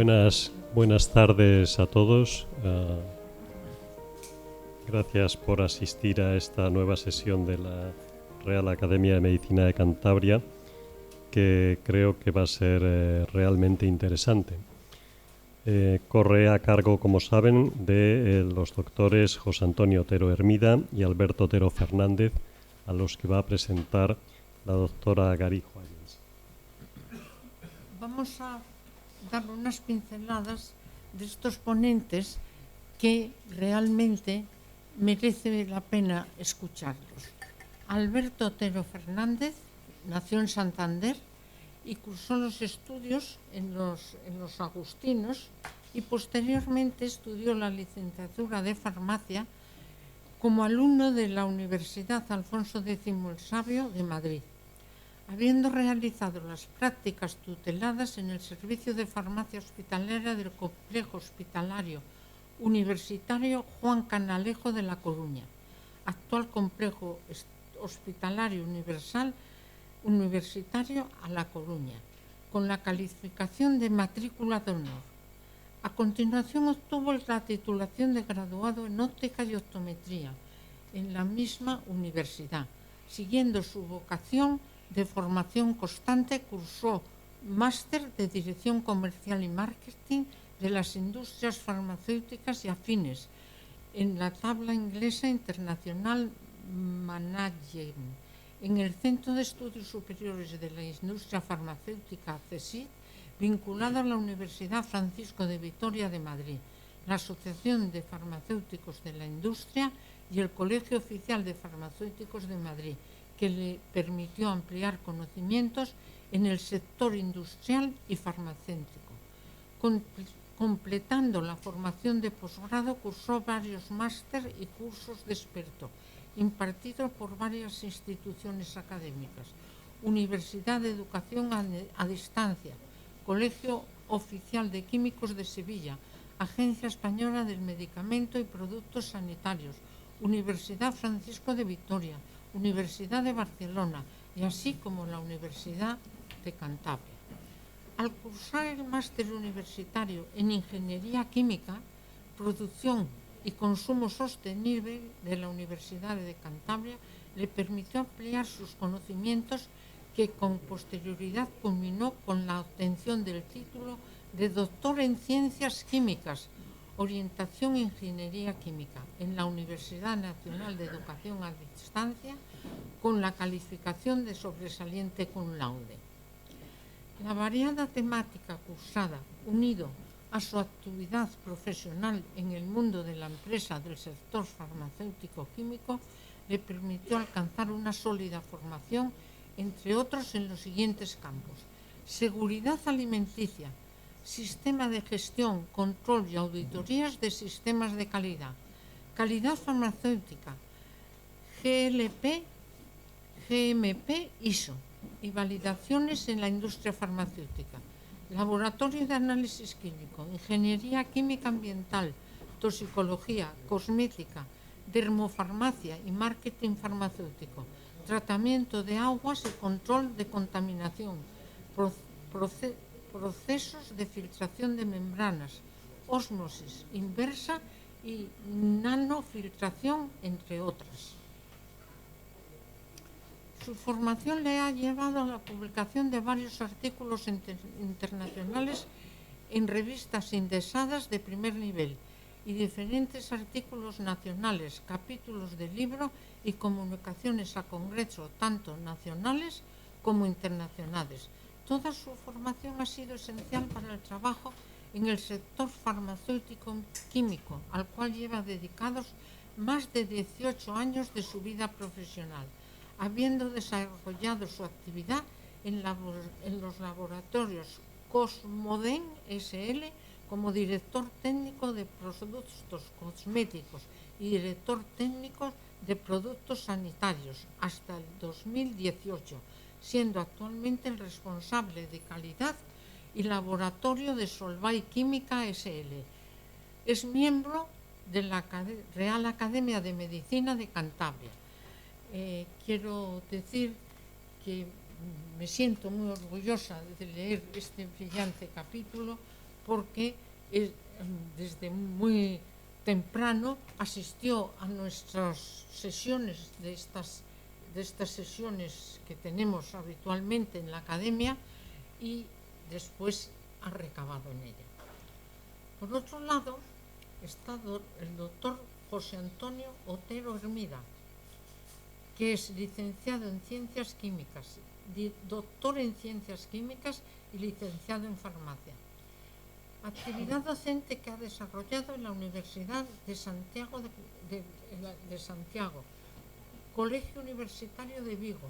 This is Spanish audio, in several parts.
Buenas tardes a todos. Gracias por asistir a esta nueva sesión de la Real Academia de Medicina de Cantabria, que creo que va a ser realmente interesante. Corre a cargo, como saben, de los doctores José Antonio Otero Hermida y Alberto Otero Fernández, a los que va a presentar la doctora Garijo Ayens. Vamos a dar unas pinceladas de estos ponentes que realmente merece la pena escucharlos. Alberto Otero Fernández nació en Santander y cursó los estudios en los agustinos y posteriormente estudió la licenciatura de farmacia como alumno de la Universidad Alfonso X el Sabio de Madrid, habiendo realizado las prácticas tuteladas en el Servicio de Farmacia Hospitalaria del Complejo Hospitalario Universitario Juan Canalejo de La Coruña, actual Complejo Hospitalario Universitario a La Coruña, con la calificación de matrícula de honor. A continuación obtuvo la titulación de graduado en óptica y optometría en la misma universidad. Siguiendo su vocación de formación constante, cursó máster de Dirección Comercial y Marketing de las Industrias Farmacéuticas y Afines en la tabla inglesa Internacional Management en el Centro de Estudios Superiores de la Industria Farmacéutica CSIC, vinculado a la Universidad Francisco de Vitoria de Madrid, la Asociación de Farmacéuticos de la Industria y el Colegio Oficial de Farmacéuticos de Madrid, que le permitió ampliar conocimientos en el sector industrial y farmacéutico. Completando la formación de posgrado, cursó varios máster y cursos de experto, impartidos por varias instituciones académicas: Universidad de Educación a Distancia, Colegio Oficial de Químicos de Sevilla, Agencia Española del Medicamento y Productos Sanitarios, Universidad Francisco de Vitoria, Universidad de Barcelona y así como la Universidad de Cantabria. Al cursar el máster universitario en Ingeniería Química, Producción y Consumo Sostenible de la Universidad de Cantabria, le permitió ampliar sus conocimientos, que con posterioridad culminó con la obtención del título de doctor en Ciencias Químicas, orientación Ingeniería Química, en la Universidad Nacional de Educación a Distancia, con la calificación de sobresaliente cum laude. La variada temática cursada, unido a su actividad profesional en el mundo de la empresa del sector farmacéutico químico, le permitió alcanzar una sólida formación, entre otros en los siguientes campos: seguridad alimenticia, sistema de gestión, control y auditorías de sistemas de calidad, calidad farmacéutica, GLP, GMP, ISO y validaciones en la industria farmacéutica, laboratorio de análisis químico, ingeniería química ambiental, toxicología, cosmética, dermofarmacia y marketing farmacéutico, tratamiento de aguas y control de contaminación, procesos de filtración de membranas, ósmosis inversa y nanofiltración, entre otras. Su formación le ha llevado a la publicación de varios artículos internacionales en revistas indexadas de primer nivel y diferentes artículos nacionales, capítulos de libro y comunicaciones a congresos tanto nacionales como internacionales. Toda su formación ha sido esencial para el trabajo en el sector farmacéutico químico, al cual lleva dedicados más de 18 años de su vida profesional, habiendo desarrollado su actividad en los laboratorios Cosmoden SL como director técnico de productos cosméticos y director técnico de productos sanitarios hasta el 2018, siendo actualmente el responsable de calidad y laboratorio de Solvay Química SL. Es miembro de la Real Academia de Medicina de Cantabria. Quiero decir que me siento muy orgullosa de leer este brillante capítulo, porque desde muy temprano asistió a nuestras sesiones de estas sesiones que tenemos habitualmente en la academia y después ha recabado en ella. Por otro lado, está el doctor José Antonio Otero Hermida, que es licenciado en Ciencias Químicas, doctor en Ciencias Químicas y licenciado en Farmacia. Actividad docente que ha desarrollado en la Universidad de Santiago, Colegio Universitario de Vigo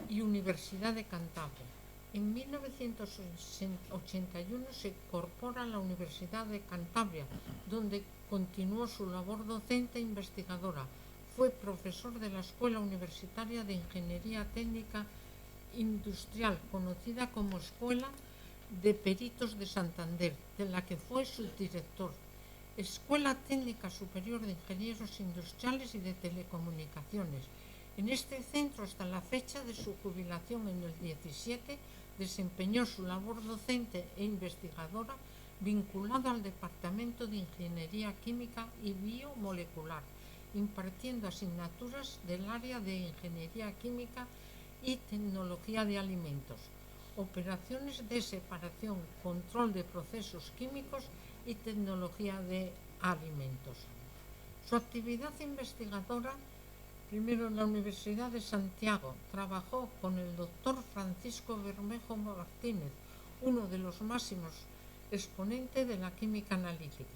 y Universidad de Cantabria. En 1981 se incorpora a la Universidad de Cantabria, donde continuó su labor docente e investigadora. Fue profesor de la Escuela Universitaria de Ingeniería Técnica Industrial, conocida como Escuela de Peritos de Santander, de la que fue subdirector. Escuela Técnica Superior de Ingenieros Industriales y de Telecomunicaciones. En este centro, hasta la fecha de su jubilación en el 17, desempeñó su labor docente e investigadora vinculado al Departamento de Ingeniería Química y Biomolecular, impartiendo asignaturas del área de Ingeniería Química y Tecnología de Alimentos, operaciones de separación, control de procesos químicos y tecnología de alimentos. Su actividad investigadora, primero en la Universidad de Santiago, trabajó con el doctor Francisco Bermejo Martínez, uno de los máximos exponentes de la química analítica.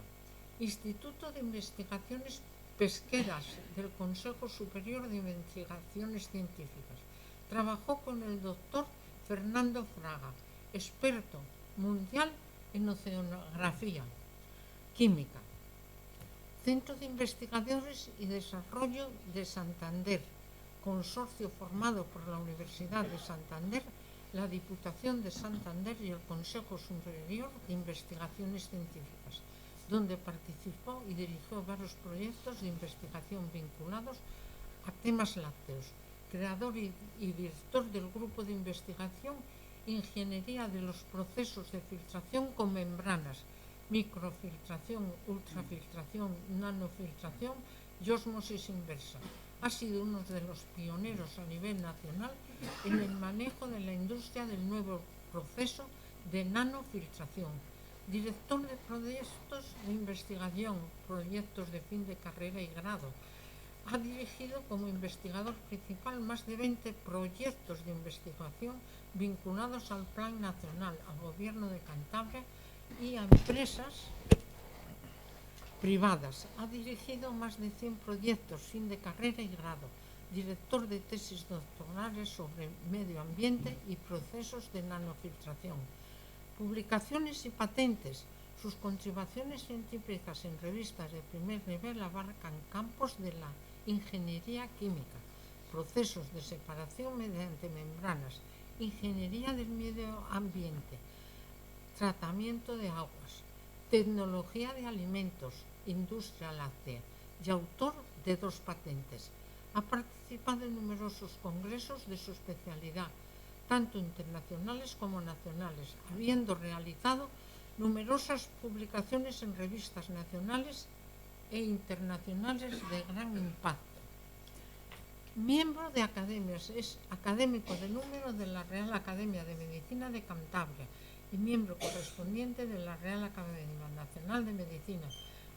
Instituto de Investigaciones Pesqueras del Consejo Superior de Investigaciones Científicas. Trabajó con el doctor Fernando Fraga, experto mundial en oceanografía química. Centro de Investigadores y Desarrollo de Santander, consorcio formado por la Universidad de Santander, la Diputación de Santander y el Consejo Superior de Investigaciones Científicas, donde participó y dirigió varios proyectos de investigación vinculados a temas lácteos. Creador y director del grupo de investigación Ingeniería de los procesos de filtración con membranas, microfiltración, ultrafiltración, nanofiltración y ósmosis inversa. Ha sido uno de los pioneros a nivel nacional en el manejo de la industria del nuevo proceso de nanofiltración. Director de proyectos de investigación, proyectos de fin de carrera y grado. Ha dirigido como investigador principal más de 20 proyectos de investigación vinculados al Plan Nacional, al Gobierno de Cantabria y a empresas privadas. Ha dirigido más de 100 proyectos, fin de carrera y grado. Director de tesis doctorales sobre medio ambiente y procesos de nanofiltración. Publicaciones y patentes. Sus contribuciones científicas en revistas de primer nivel abarcan campos de la ingeniería química, procesos de separación mediante membranas, ingeniería del medio ambiente, tratamiento de aguas, tecnología de alimentos, industria láctea, y autor de 2 patentes. Ha participado en numerosos congresos de su especialidad, tanto internacionales como nacionales, habiendo realizado numerosas publicaciones en revistas nacionales e internacionales de gran impacto. Miembro de academias, es académico de número de la Real Academia de Medicina de Cantabria y miembro correspondiente de la Real Academia Nacional de Medicina,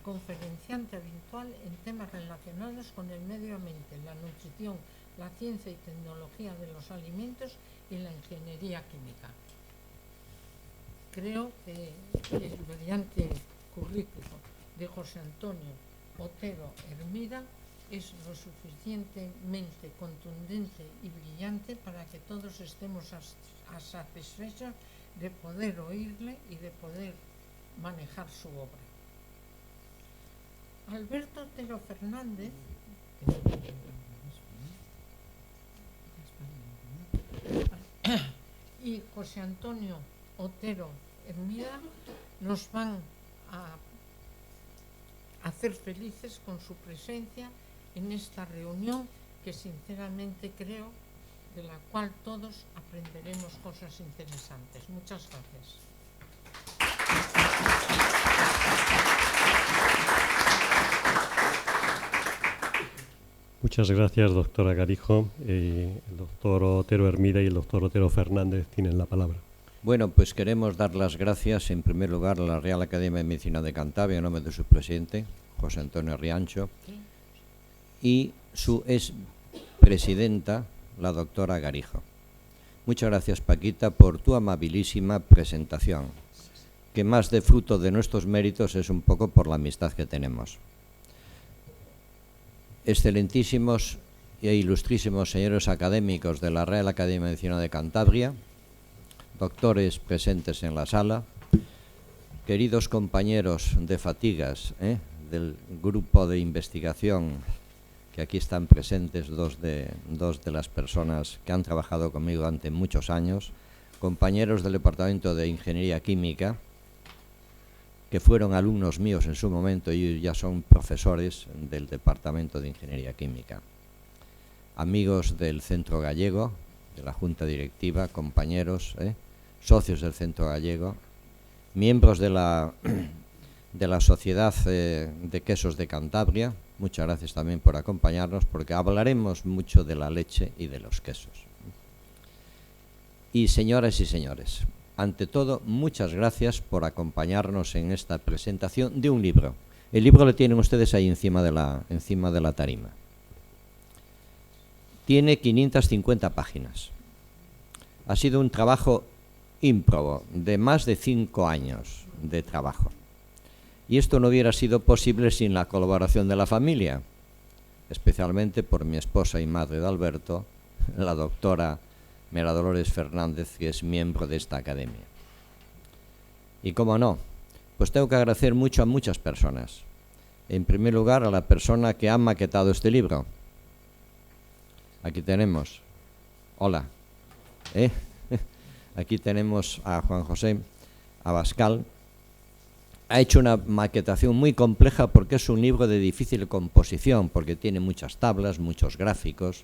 conferenciante habitual en temas relacionados con el medio ambiente, la nutrición, la ciencia y tecnología de los alimentos y la ingeniería química. Creo que el brillante currículo de José Antonio Otero Hermida es lo suficientemente contundente y brillante para que todos estemos satisfechos de poder oírle y de poder manejar su obra. Alberto Otero Fernández y José Antonio Otero Hermida nos van a hacer felices con su presencia en esta reunión que sinceramente creo de la cual todos aprenderemos cosas interesantes. Muchas gracias. Muchas gracias, doctora Garijo. El doctor Otero Hermida y el doctor Otero Fernández tienen la palabra. Bueno, pues queremos dar las gracias en primer lugar a la Real Academia de Medicina de Cantabria en nombre de su presidente, José Antonio Riancho, y su expresidenta, la doctora Garijo. Muchas gracias, Paquita, por tu amabilísima presentación, que más de fruto de nuestros méritos es un poco por la amistad que tenemos. Excelentísimos e ilustrísimos señores académicos de la Real Academia de Medicina de Cantabria, doctores presentes en la sala, queridos compañeros de fatigas del grupo de investigación, que aquí están presentes dos de las personas que han trabajado conmigo durante muchos años, compañeros del Departamento de Ingeniería Química, que fueron alumnos míos en su momento y ya son profesores del Departamento de Ingeniería Química, amigos del Centro Gallego, de la Junta Directiva, compañeros, socios del Centro Gallego, miembros de la Sociedad de Quesos de Cantabria. Muchas gracias también por acompañarnos, porque hablaremos mucho de la leche y de los quesos. Y señoras y señores, ante todo, muchas gracias por acompañarnos en esta presentación de un libro. El libro lo tienen ustedes ahí encima de la tarima. Tiene 550 páginas. Ha sido un trabajo ímprobo de más de 5 años de trabajo. Y esto no hubiera sido posible sin la colaboración de la familia, especialmente por mi esposa y madre de Alberto, la doctora Mera Dolores Fernández, que es miembro de esta academia. Y cómo no, pues tengo que agradecer mucho a muchas personas. En primer lugar, a la persona que ha maquetado este libro. Aquí tenemos, hola, aquí tenemos a Juan José Abascal. Ha hecho una maquetación muy compleja porque es un libro de difícil composición, porque tiene muchas tablas, muchos gráficos,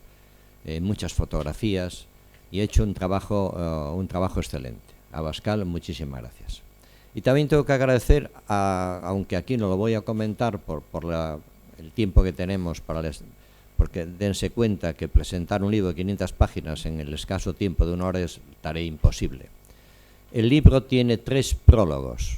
muchas fotografías, y ha hecho un trabajo excelente. Abascal, muchísimas gracias. Y también tengo que agradecer, aunque aquí no lo voy a comentar por el tiempo que tenemos, porque dense cuenta que presentar un libro de 500 páginas en el escaso tiempo de 1 hora es tarea imposible. El libro tiene 3 prólogos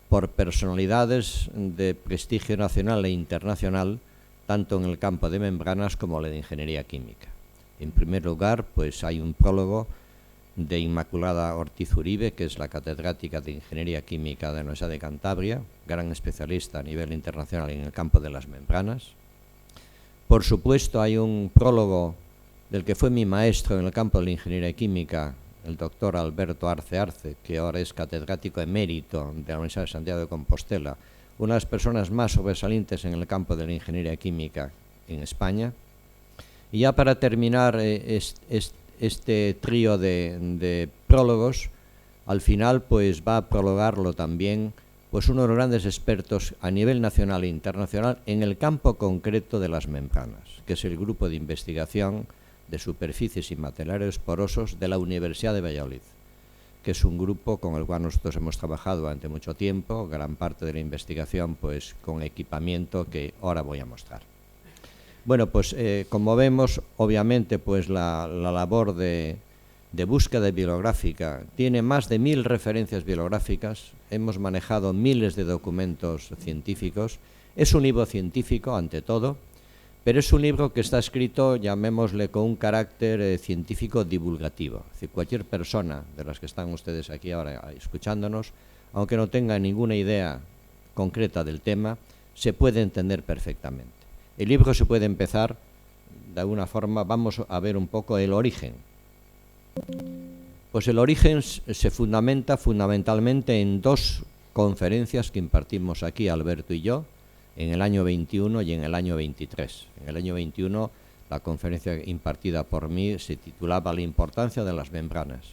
por personalidades de prestigio nacional e internacional, tanto en el campo de membranas como la de ingeniería química. En primer lugar, pues hay un prólogo de Inmaculada Ortiz Uribe, que es la catedrática de Ingeniería Química de la Universidad de Cantabria, gran especialista a nivel internacional en el campo de las membranas. Por supuesto, hay un prólogo del que fue mi maestro en el campo de la ingeniería química, el doctor Alberto Arce, que ahora es catedrático emérito de la Universidad de Santiago de Compostela, una de las personas más sobresalientes en el campo de la ingeniería química en España. Y ya para terminar este trío de prólogos, al final pues va a prologarlo también pues uno de los grandes expertos a nivel nacional e internacional en el campo concreto de las membranas, que es el grupo de investigación de superficies y materiales porosos de la Universidad de Valladolid, que es un grupo con el cual nosotros hemos trabajado durante mucho tiempo, gran parte de la investigación pues con equipamiento que ahora voy a mostrar. Bueno, pues como vemos, obviamente pues la labor de búsqueda bibliográfica tiene más de 1000 referencias bibliográficas, hemos manejado miles de documentos científicos, es un libro científico ante todo, pero es un libro que está escrito, llamémosle, con un carácter científico divulgativo. Es decir, cualquier persona de las que están ustedes aquí ahora escuchándonos, aunque no tenga ninguna idea concreta del tema, se puede entender perfectamente. El libro se puede empezar, de alguna forma, vamos a ver un poco el origen. Pues el origen se fundamenta fundamentalmente en 2 conferencias que impartimos aquí, Alberto y yo, en el año 21 y en el año 23. En el año 21 la conferencia impartida por mí se titulaba La importancia de las membranas,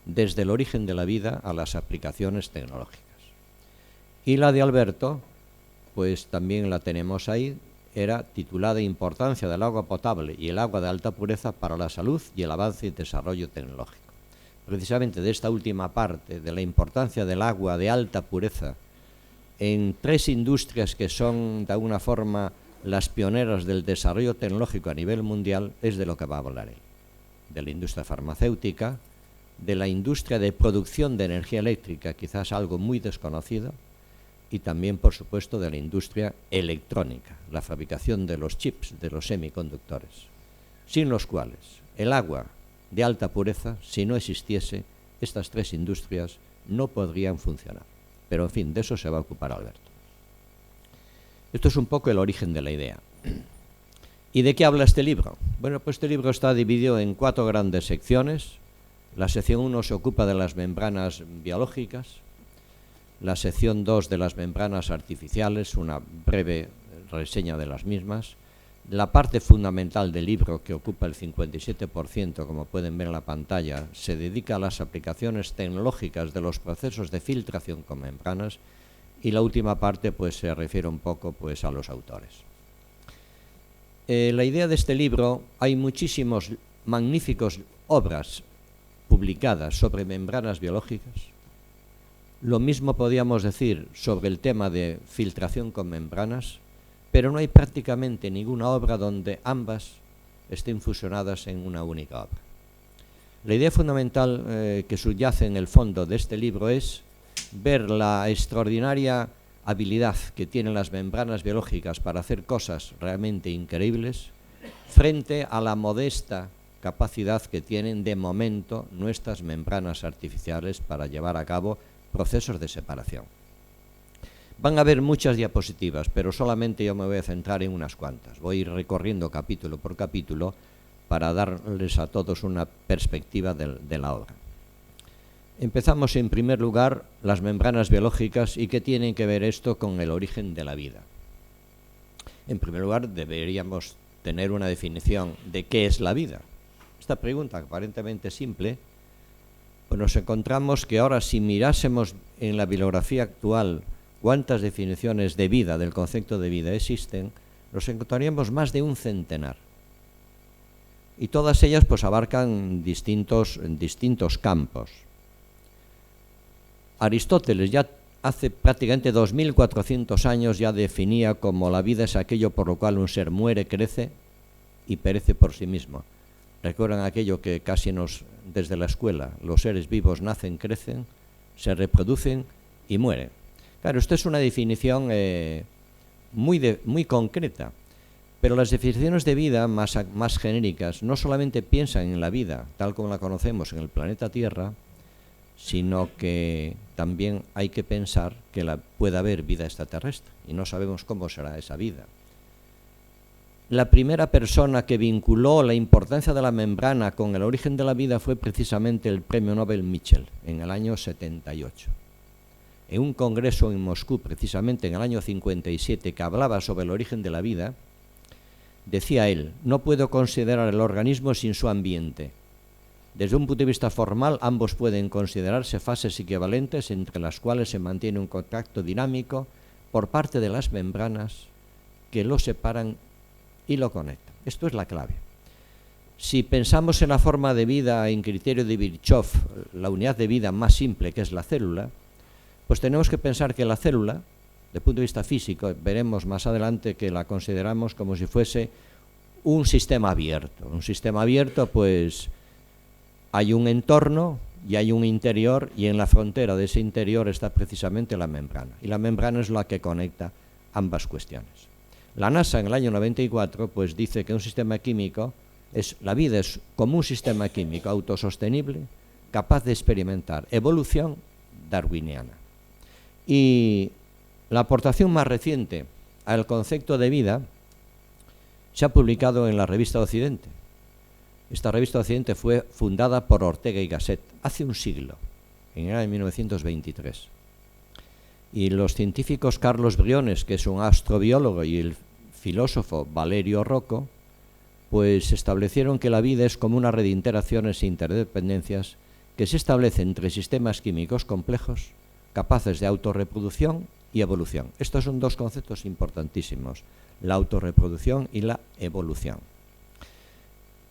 desde el origen de la vida a las aplicaciones tecnológicas. Y la de Alberto, pues también la tenemos ahí, era titulada Importancia del agua potable y el agua de alta pureza para la salud y el avance y desarrollo tecnológico. Precisamente de esta última parte, de la importancia del agua de alta pureza en 3 industrias que son de alguna forma las pioneras del desarrollo tecnológico a nivel mundial, es de lo que va a hablar él. De la industria farmacéutica, de la industria de producción de energía eléctrica, quizás algo muy desconocido, y también, por supuesto, de la industria electrónica, la fabricación de los chips, de los semiconductores, sin los cuales el agua de alta pureza, si no existiese, estas tres industrias no podrían funcionar. Pero, en fin, de eso se va a ocupar Alberto. Esto es un poco el origen de la idea. ¿Y de qué habla este libro? Bueno, pues este libro está dividido en 4 grandes secciones. La sección 1 se ocupa de las membranas biológicas, la sección 2 de las membranas artificiales, una breve reseña de las mismas. La parte fundamental del libro, que ocupa el 57%, como pueden ver en la pantalla, se dedica a las aplicaciones tecnológicas de los procesos de filtración con membranas, y la última parte pues se refiere un poco pues a los autores. La idea de este libro, hay muchísimos magníficos obras publicadas sobre membranas biológicas. Lo mismo podríamos decir sobre el tema de filtración con membranas, pero no hay prácticamente ninguna obra donde ambas estén fusionadas en una única obra. La idea fundamental que subyace en el fondo de este libro es ver la extraordinaria habilidad que tienen las membranas biológicas para hacer cosas realmente increíbles frente a la modesta capacidad que tienen de momento nuestras membranas artificiales para llevar a cabo procesos de separación. Van a haber muchas diapositivas, pero solamente yo me voy a centrar en unas cuantas. Voy a ir recorriendo capítulo por capítulo para darles a todos una perspectiva de la obra. Empezamos en primer lugar las membranas biológicas y qué tiene que ver esto con el origen de la vida. En primer lugar, deberíamos tener una definición de qué es la vida. Esta pregunta, aparentemente simple, pues nos encontramos que ahora, si mirásemos en la bibliografía actual cuántas definiciones de vida, del concepto de vida existen, nos encontraríamos más de un centenar. Y todas ellas pues abarcan distintos campos. Aristóteles ya hace prácticamente 2400 años ya definía como la vida es aquello por lo cual un ser muere, crece y perece por sí mismo. Recuerdan aquello que casi desde la escuela, los seres vivos nacen, crecen, se reproducen y mueren. Claro, esto es una definición muy concreta, pero las definiciones de vida más genéricas no solamente piensan en la vida tal como la conocemos en el planeta Tierra, sino que también hay que pensar que puede haber vida extraterrestre y no sabemos cómo será esa vida. La primera persona que vinculó la importancia de la membrana con el origen de la vida fue precisamente el premio Nobel Mitchell en el año 78. En un congreso en Moscú, precisamente en el año 57, que hablaba sobre el origen de la vida, decía él: no puedo considerar el organismo sin su ambiente. Desde un punto de vista formal, ambos pueden considerarse fases equivalentes entre las cuales se mantiene un contacto dinámico por parte de las membranas que lo separan y lo conectan. Esto es la clave. Si pensamos en la forma de vida en criterio de Virchow, la unidad de vida más simple que es la célula, pues tenemos que pensar que la célula, desde el punto de vista físico, veremos más adelante que la consideramos como si fuese un sistema abierto. Un sistema abierto, pues hay un entorno y hay un interior, y en la frontera de ese interior está precisamente la membrana. Y la membrana es la que conecta ambas cuestiones. La NASA en el año 94 pues dice que un sistema químico la vida es como un sistema químico autosostenible, capaz de experimentar evolución darwiniana. Y la aportación más reciente al concepto de vida se ha publicado en la revista Occidente. Esta revista Occidente fue fundada por Ortega y Gasset hace un siglo, en el año 1923. Y los científicos Carlos Briones, que es un astrobiólogo, y el filósofo Valerio Rocco, pues establecieron que la vida es como una red de interacciones e interdependencias que se establece entre sistemas químicos complejos, capaces de autorreproducción y evolución. Estos son dos conceptos importantísimos, la autorreproducción y la evolución.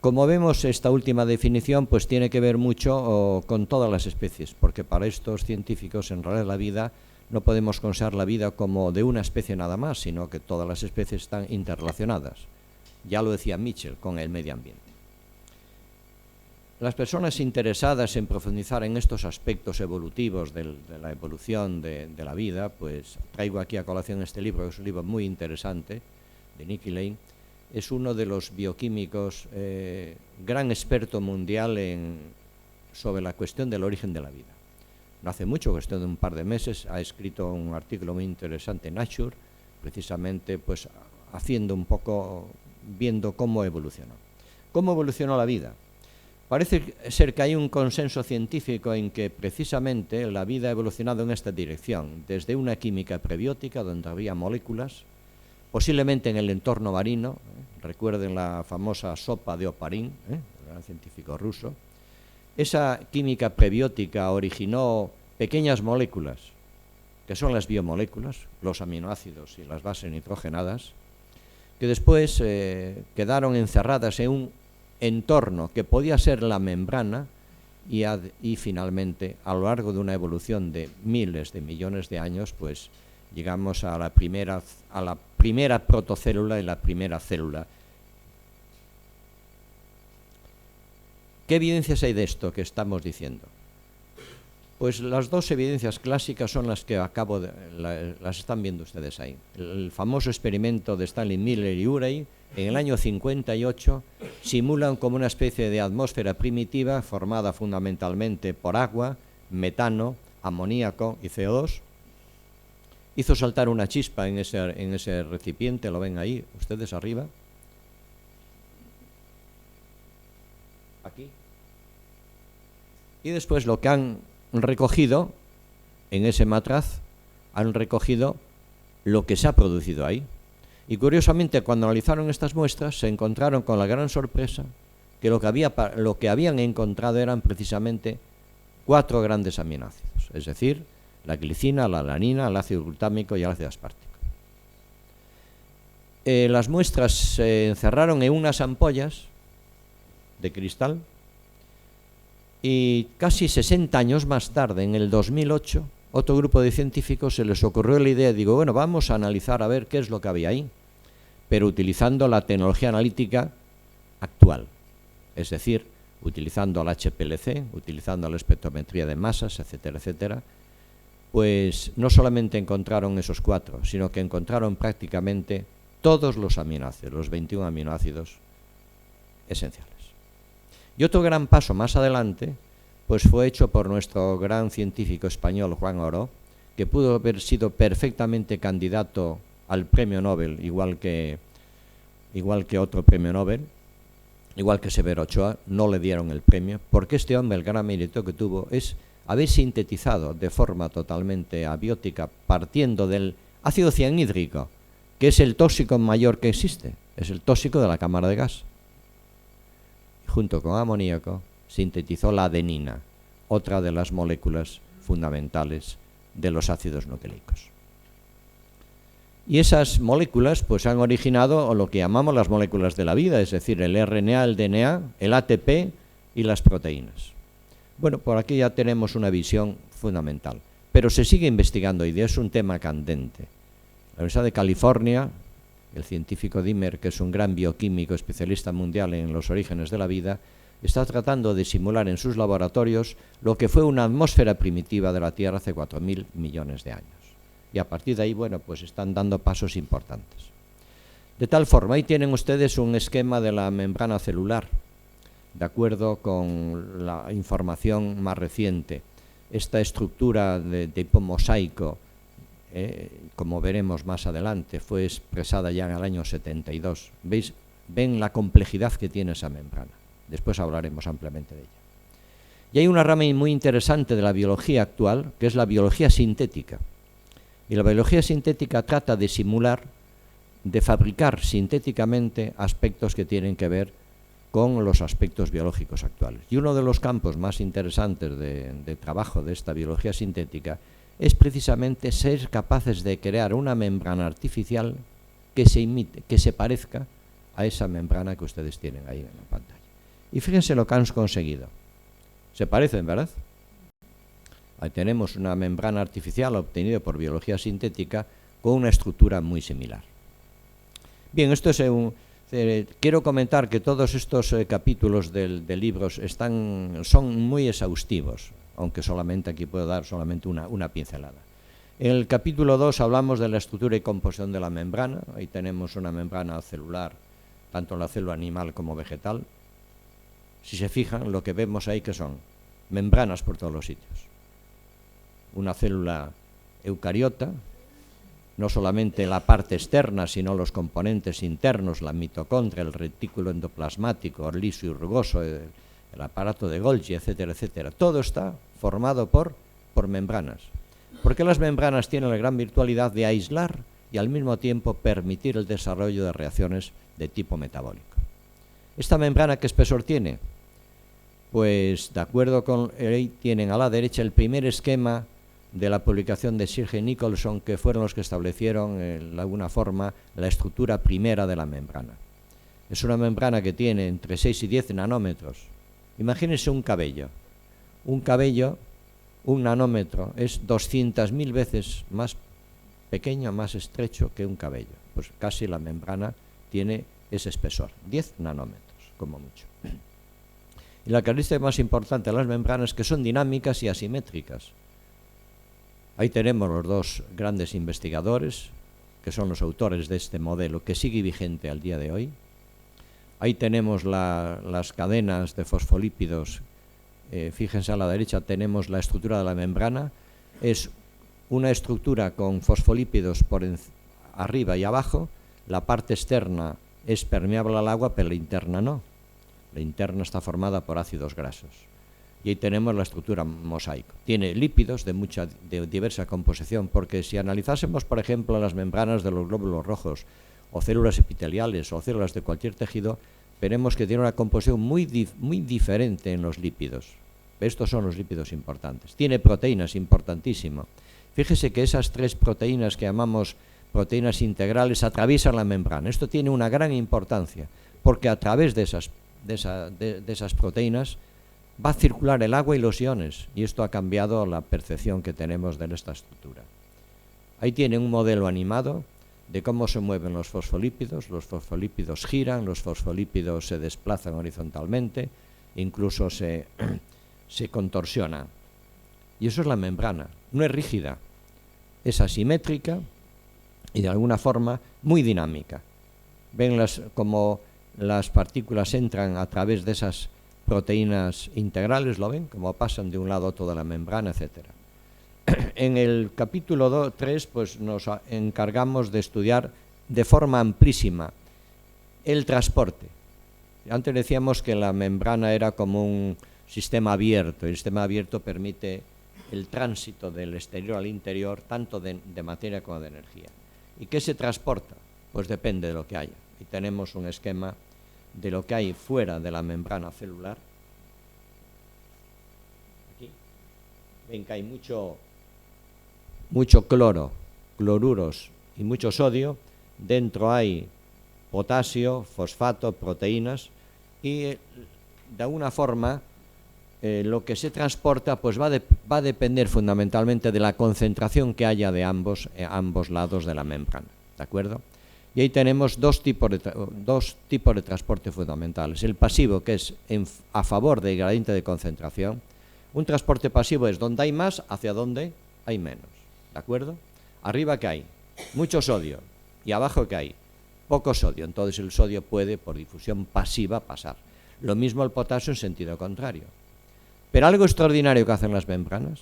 Como vemos, esta última definición pues tiene que ver mucho con todas las especies, porque para estos científicos en realidad la vida no podemos considerar la vida como de una especie nada más, sino que todas las especies están interrelacionadas. Ya lo decía Mitchell con el medio ambiente. Las personas interesadas en profundizar en estos aspectos evolutivos de la evolución de la vida, pues traigo aquí a colación este libro, que es un libro muy interesante, de Nicky Lane. Es uno de los bioquímicos, gran experto mundial sobre la cuestión del origen de la vida. No hace mucho, cuestión de un par de meses, ha escrito un artículo muy interesante en Nature, precisamente pues haciendo un poco, viendo cómo evolucionó. ¿Cómo evolucionó la vida? Parece ser que hay un consenso científico en que precisamente la vida ha evolucionado en esta dirección, desde una química prebiótica donde había moléculas, posiblemente en el entorno marino, recuerden la famosa sopa de Oparin, el gran científico ruso. Esa química prebiótica originó pequeñas moléculas, que son las biomoléculas, los aminoácidos y las bases nitrogenadas, que después quedaron encerradas en un entorno que podía ser la membrana y finalmente, a lo largo de una evolución de miles de millones de años, pues llegamos a la primera protocélula y la primera célula. ¿Qué evidencias hay de esto que estamos diciendo? Pues las dos evidencias clásicas son las que las están viendo ustedes ahí. El famoso experimento de Stanley Miller y Urey, en el año 58, simulan como una especie de atmósfera primitiva formada fundamentalmente por agua, metano, amoníaco y CO2. Hizo saltar una chispa en ese recipiente, lo ven ahí, ustedes arriba. Aquí. Y después lo que han recogido en ese matraz, han recogido lo que se ha producido ahí. Y curiosamente, cuando analizaron estas muestras, se encontraron con la gran sorpresa que lo que habían encontrado eran precisamente 4 grandes aminoácidos, es decir, la glicina, la alanina, el ácido glutámico y el ácido aspartico. Las muestras se encerraron en unas ampollas de cristal y casi 60 años más tarde, en el 2008, otro grupo de científicos se les ocurrió la idea, digo, bueno, vamos a analizar a ver qué es lo que había ahí, pero utilizando la tecnología analítica actual, es decir, utilizando el HPLC, utilizando la espectrometría de masas, etcétera, etcétera. Pues no solamente encontraron esos 4, sino que encontraron prácticamente todos los aminoácidos, los 21 aminoácidos esenciales. Y otro gran paso más adelante, pues fue hecho por nuestro gran científico español Juan Oró, que pudo haber sido perfectamente candidato al premio Nobel, igual que otro premio Nobel, igual que Severo Ochoa, no le dieron el premio, porque este hombre, el gran mérito que tuvo es haber sintetizado de forma totalmente abiótica, partiendo del ácido cianhídrico, que es el tóxico mayor que existe, es el tóxico de la cámara de gas. Junto con amoníaco, sintetizó la adenina, otra de las moléculas fundamentales de los ácidos nucleicos. Y esas moléculas pues han originado lo que llamamos las moléculas de la vida, es decir, el RNA, el DNA, el ATP y las proteínas. Bueno, por aquí ya tenemos una visión fundamental, pero se sigue investigando y es un tema candente. La Universidad de California, el científico Dimmer, que es un gran bioquímico especialista mundial en los orígenes de la vida, está tratando de simular en sus laboratorios lo que fue una atmósfera primitiva de la Tierra hace 4.000 millones de años. Y a partir de ahí, bueno, pues están dando pasos importantes. De tal forma, ahí tienen ustedes un esquema de la membrana celular, de acuerdo con la información más reciente. Esta estructura de tipo mosaico, como veremos más adelante, fue expresada ya en el año 72. ¿Veis? Ven la complejidad que tiene esa membrana. Después hablaremos ampliamente de ella. Y hay una rama muy interesante de la biología actual, que es la biología sintética. Y la biología sintética trata de simular, de fabricar sintéticamente aspectos que tienen que ver con los aspectos biológicos actuales. Y uno de los campos más interesantes de trabajo de esta biología sintética es precisamente ser capaces de crear una membrana artificial que se imite, que se parezca a esa membrana que ustedes tienen ahí en la pantalla. Y fíjense lo que han conseguido. Se parecen, ¿verdad? Ahí tenemos una membrana artificial obtenida por biología sintética con una estructura muy similar. Bien, esto es quiero comentar que todos estos capítulos del libro son muy exhaustivos, aunque solamente aquí puedo dar solamente una pincelada. En el capítulo 2 hablamos de la estructura y composición de la membrana. Ahí tenemos una membrana celular, tanto en la célula animal como vegetal. Si se fijan, lo que vemos ahí que son membranas por todos los sitios. Una célula eucariota, no solamente la parte externa, sino los componentes internos, la mitocondria, el retículo endoplasmático, el liso y rugoso, el aparato de Golgi, etcétera, etcétera. Todo está formado por membranas. Porque las membranas tienen la gran virtualidad de aislar y al mismo tiempo permitir el desarrollo de reacciones de tipo metabólico. ¿Esta membrana qué espesor tiene? Pues de acuerdo con ahí tienen a la derecha el primer esquema de la publicación de Sirge y Nicholson, que fueron los que establecieron de alguna forma la estructura primera de la membrana. Es una membrana que tiene entre 6 y 10 nanómetros. Imagínense un cabello. Un nanómetro es 200.000 veces más pequeño, más estrecho que un cabello. Pues casi la membrana tiene ese espesor, 10 nanómetros, como mucho. Y la característica más importante de las membranas es que son dinámicas y asimétricas. Ahí tenemos los dos grandes investigadores, que son los autores de este modelo, que sigue vigente al día de hoy. Ahí tenemos las cadenas de fosfolípidos. Fíjense a la derecha tenemos la estructura de la membrana. Es una estructura con fosfolípidos por arriba y abajo. La parte externa es permeable al agua, pero la interna no. La interna está formada por ácidos grasos. Y ahí tenemos la estructura mosaico. Tiene lípidos de diversa composición, porque si analizásemos, por ejemplo, las membranas de los glóbulos rojos, o células epiteliales, o células de cualquier tejido, veremos que tiene una composición muy diferente en los lípidos. Estos son los lípidos importantes. Tiene proteínas, importantísimo. Fíjese que esas 3 proteínas que llamamos proteínas integrales atraviesan la membrana. Esto tiene una gran importancia, porque a través de esas proteínas va a circular el agua y los iones, y esto ha cambiado la percepción que tenemos de esta estructura. Ahí tiene un modelo animado de cómo se mueven los fosfolípidos giran, los fosfolípidos se desplazan horizontalmente, incluso se contorsionan. Y eso es la membrana, no es rígida, es asimétrica y de alguna forma muy dinámica. Ven como las partículas entran a través de esas proteínas integrales, ¿lo ven? Como pasan de un lado a toda la membrana, etcétera. En el capítulo 3 pues nos encargamos de estudiar de forma amplísima el transporte. Antes decíamos que la membrana era como un sistema abierto. El sistema abierto permite el tránsito del exterior al interior, tanto de materia como de energía. ¿Y qué se transporta? Pues depende de lo que haya. Y tenemos un esquema de lo que hay fuera de la membrana celular. Aquí ven que hay mucho cloro, cloruros y mucho sodio. Dentro hay potasio, fosfato, proteínas, y de alguna forma lo que se transporta pues va a depender fundamentalmente de la concentración que haya de ambos lados de la membrana, ¿de acuerdo? Y ahí tenemos dos tipos de transporte fundamentales. El pasivo, que es a favor del gradiente de concentración. Un transporte pasivo es donde hay más hacia donde hay menos, ¿de acuerdo? Arriba que hay mucho sodio y abajo que hay poco sodio. Entonces el sodio puede, por difusión pasiva, pasar. Lo mismo el potasio en sentido contrario. Pero algo extraordinario que hacen las membranas,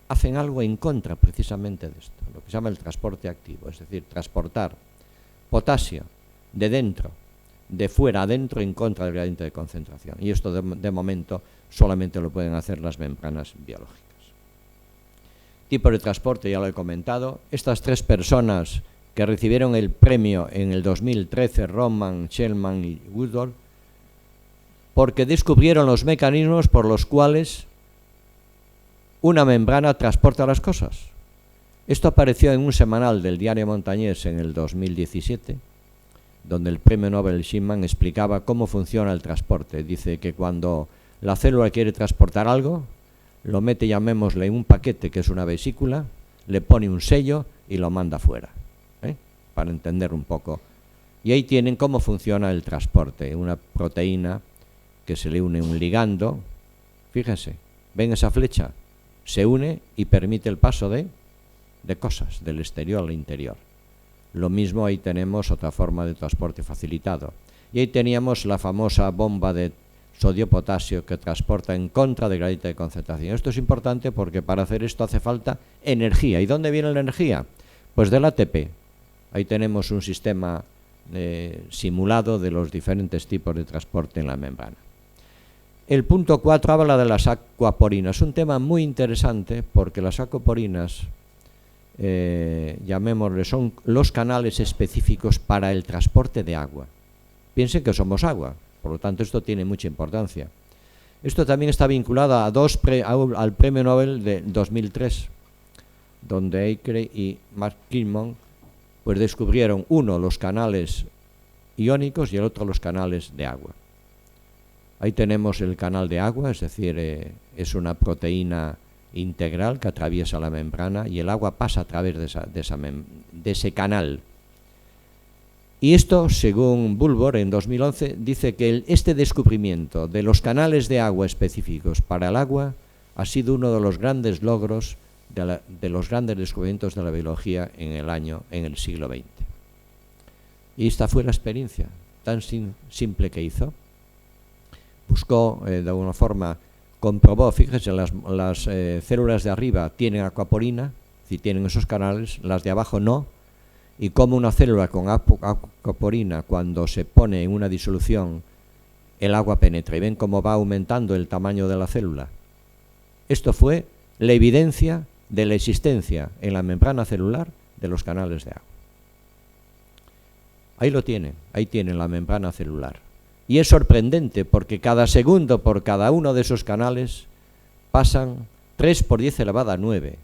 hacen algo en contra precisamente de esto, lo que se llama el transporte activo, es decir, transportar potasio de fuera a dentro en contra del gradiente de concentración. Y esto de momento solamente lo pueden hacer las membranas biológicas. Tipo de transporte, ya lo he comentado. Estas 3 personas que recibieron el premio en el 2013, Roman, Shellman y Woodward, porque descubrieron los mecanismos por los cuales una membrana transporta las cosas. Esto apareció en un semanal del diario Montañés en el 2017, donde el premio Nobel Shillman explicaba cómo funciona el transporte. Dice que cuando la célula quiere transportar algo, lo mete, llamémosle, en un paquete que es una vesícula, le pone un sello y lo manda fuera, para entender un poco. Y ahí tienen cómo funciona el transporte, una proteína que se le une un ligando, fíjense, ven esa flecha, se une y permite el paso de cosas del exterior al interior. Lo mismo ahí tenemos otra forma de transporte facilitado. Y ahí teníamos la famosa bomba de sodio-potasio que transporta en contra de gradient de concentración. Esto es importante porque para hacer esto hace falta energía. ¿Y dónde viene la energía? Pues del ATP. Ahí tenemos un sistema simulado de los diferentes tipos de transporte en la membrana. El punto 4 habla de las acuaporinas. Un tema muy interesante porque las acuaporinas, llamémosle, son los canales específicos para el transporte de agua. Piensen que somos agua, por lo tanto esto tiene mucha importancia. Esto también está vinculado a al premio Nobel de 2003, donde Eicke y Mark Kirkman pues descubrieron, uno, los canales iónicos y el otro los canales de agua. Ahí tenemos el canal de agua, es decir, es una proteína integral que atraviesa la membrana y el agua pasa a través de ese canal. Y esto, según Bulwer, en 2011, dice que este descubrimiento de los canales de agua específicos para el agua ha sido uno de los grandes logros de los grandes descubrimientos de la biología en el siglo XX. Y esta fue la experiencia tan simple que hizo. Buscó, de alguna forma, comprobó, fíjense, las células de arriba tienen acuaporina, si tienen esos canales, las de abajo no, y como una célula con acuaporina, cuando se pone en una disolución, el agua penetra, y ven cómo va aumentando el tamaño de la célula. Esto fue la evidencia de la existencia en la membrana celular de los canales de agua. Ahí lo tienen, ahí tienen la membrana celular. Y es sorprendente porque cada segundo por cada uno de esos canales pasan 3 por 10 elevada a 9,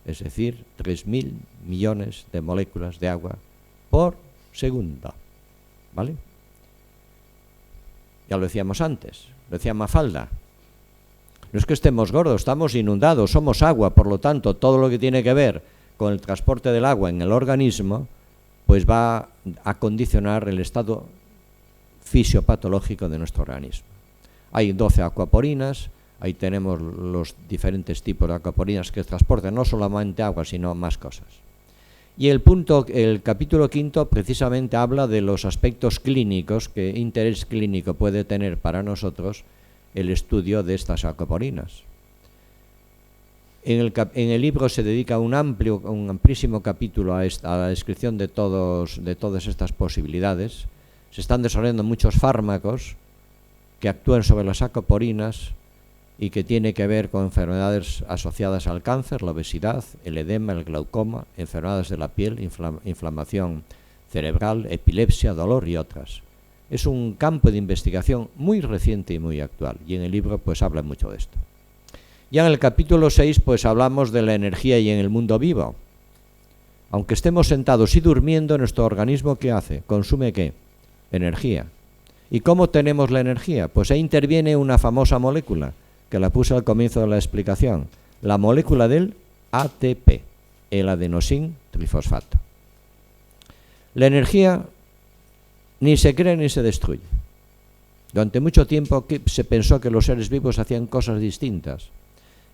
es decir, 3.000 millones de moléculas de agua por segundo, ¿vale? Ya lo decíamos antes, lo decía Mafalda. No es que estemos gordos, estamos inundados, somos agua, por lo tanto, todo lo que tiene que ver con el transporte del agua en el organismo, pues va a condicionar el estado fisiopatológico de nuestro organismo. Hay 12 acuaporinas, ahí tenemos los diferentes tipos de acuaporinas que transportan no solamente agua, sino más cosas. Y el capítulo 5 precisamente habla de los aspectos clínicos, que interés clínico puede tener para nosotros el estudio de estas acuaporinas. En el libro se dedica un amplísimo capítulo a la descripción de todas estas posibilidades. Se están desarrollando muchos fármacos que actúan sobre las acuaporinas y que tiene que ver con enfermedades asociadas al cáncer, la obesidad, el edema, el glaucoma, enfermedades de la piel, inflamación cerebral, epilepsia, dolor y otras. Es un campo de investigación muy reciente y muy actual, y en el libro pues habla mucho de esto. Ya en el capítulo 6 pues hablamos de la energía y en el mundo vivo. Aunque estemos sentados y durmiendo, nuestro organismo, ¿qué hace? ¿Consume qué? Energía. ¿Y cómo tenemos la energía? Pues ahí interviene una famosa molécula, que la puse al comienzo de la explicación, la molécula del ATP, el adenosín trifosfato. La energía ni se crea ni se destruye. Durante mucho tiempo se pensó que los seres vivos hacían cosas distintas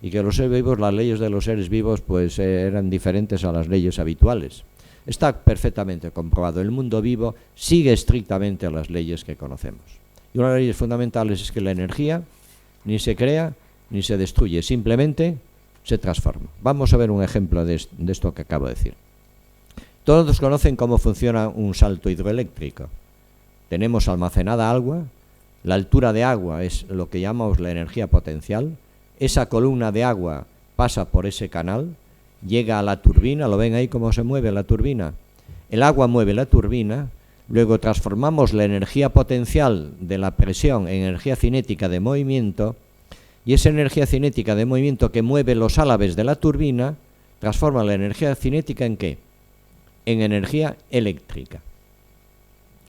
y que los seres vivos, las leyes de los seres vivos pues eran diferentes a las leyes habituales. Está perfectamente comprobado. El mundo vivo sigue estrictamente las leyes que conocemos. Y una de las leyes fundamentales es que la energía ni se crea ni se destruye, simplemente se transforma. Vamos a ver un ejemplo de esto que acabo de decir. Todos conocen cómo funciona un salto hidroeléctrico. Tenemos almacenada agua, la altura de agua es lo que llamamos la energía potencial, esa columna de agua pasa por ese canal, llega a la turbina, ¿lo ven ahí cómo se mueve la turbina? El agua mueve la turbina, luego transformamos la energía potencial de la presión en energía cinética de movimiento, y esa energía cinética de movimiento que mueve los álabes de la turbina, transforma la energía cinética ¿en qué? En energía eléctrica.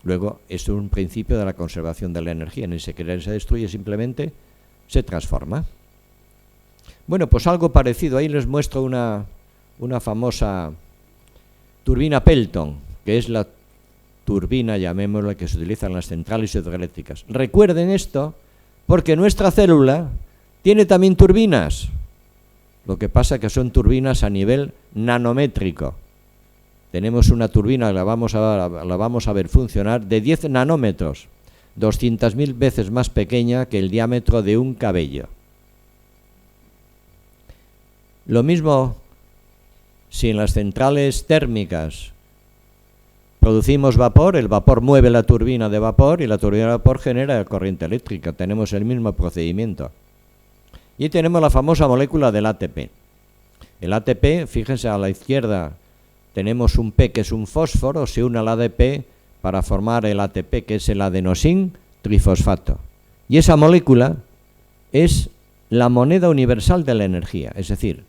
Luego, esto es un principio de la conservación de la energía, ni se crea ni se destruye, simplemente se transforma. Bueno, pues algo parecido. Ahí les muestro una famosa turbina Pelton, que es la turbina, llamémosla, que se utiliza en las centrales hidroeléctricas. Recuerden esto, porque nuestra célula tiene también turbinas. Lo que pasa que son turbinas a nivel nanométrico. Tenemos una turbina, la vamos a ver funcionar, de 10 nanómetros, 200.000 veces más pequeña que el diámetro de un cabello. Lo mismo si en las centrales térmicas producimos vapor, el vapor mueve la turbina de vapor y la turbina de vapor genera corriente eléctrica. Tenemos el mismo procedimiento. Y tenemos la famosa molécula del ATP. El ATP, fíjense a la izquierda, tenemos un P que es un fósforo, se une al ADP para formar el ATP, que es el adenosín trifosfato. Y esa molécula es la moneda universal de la energía, es decir,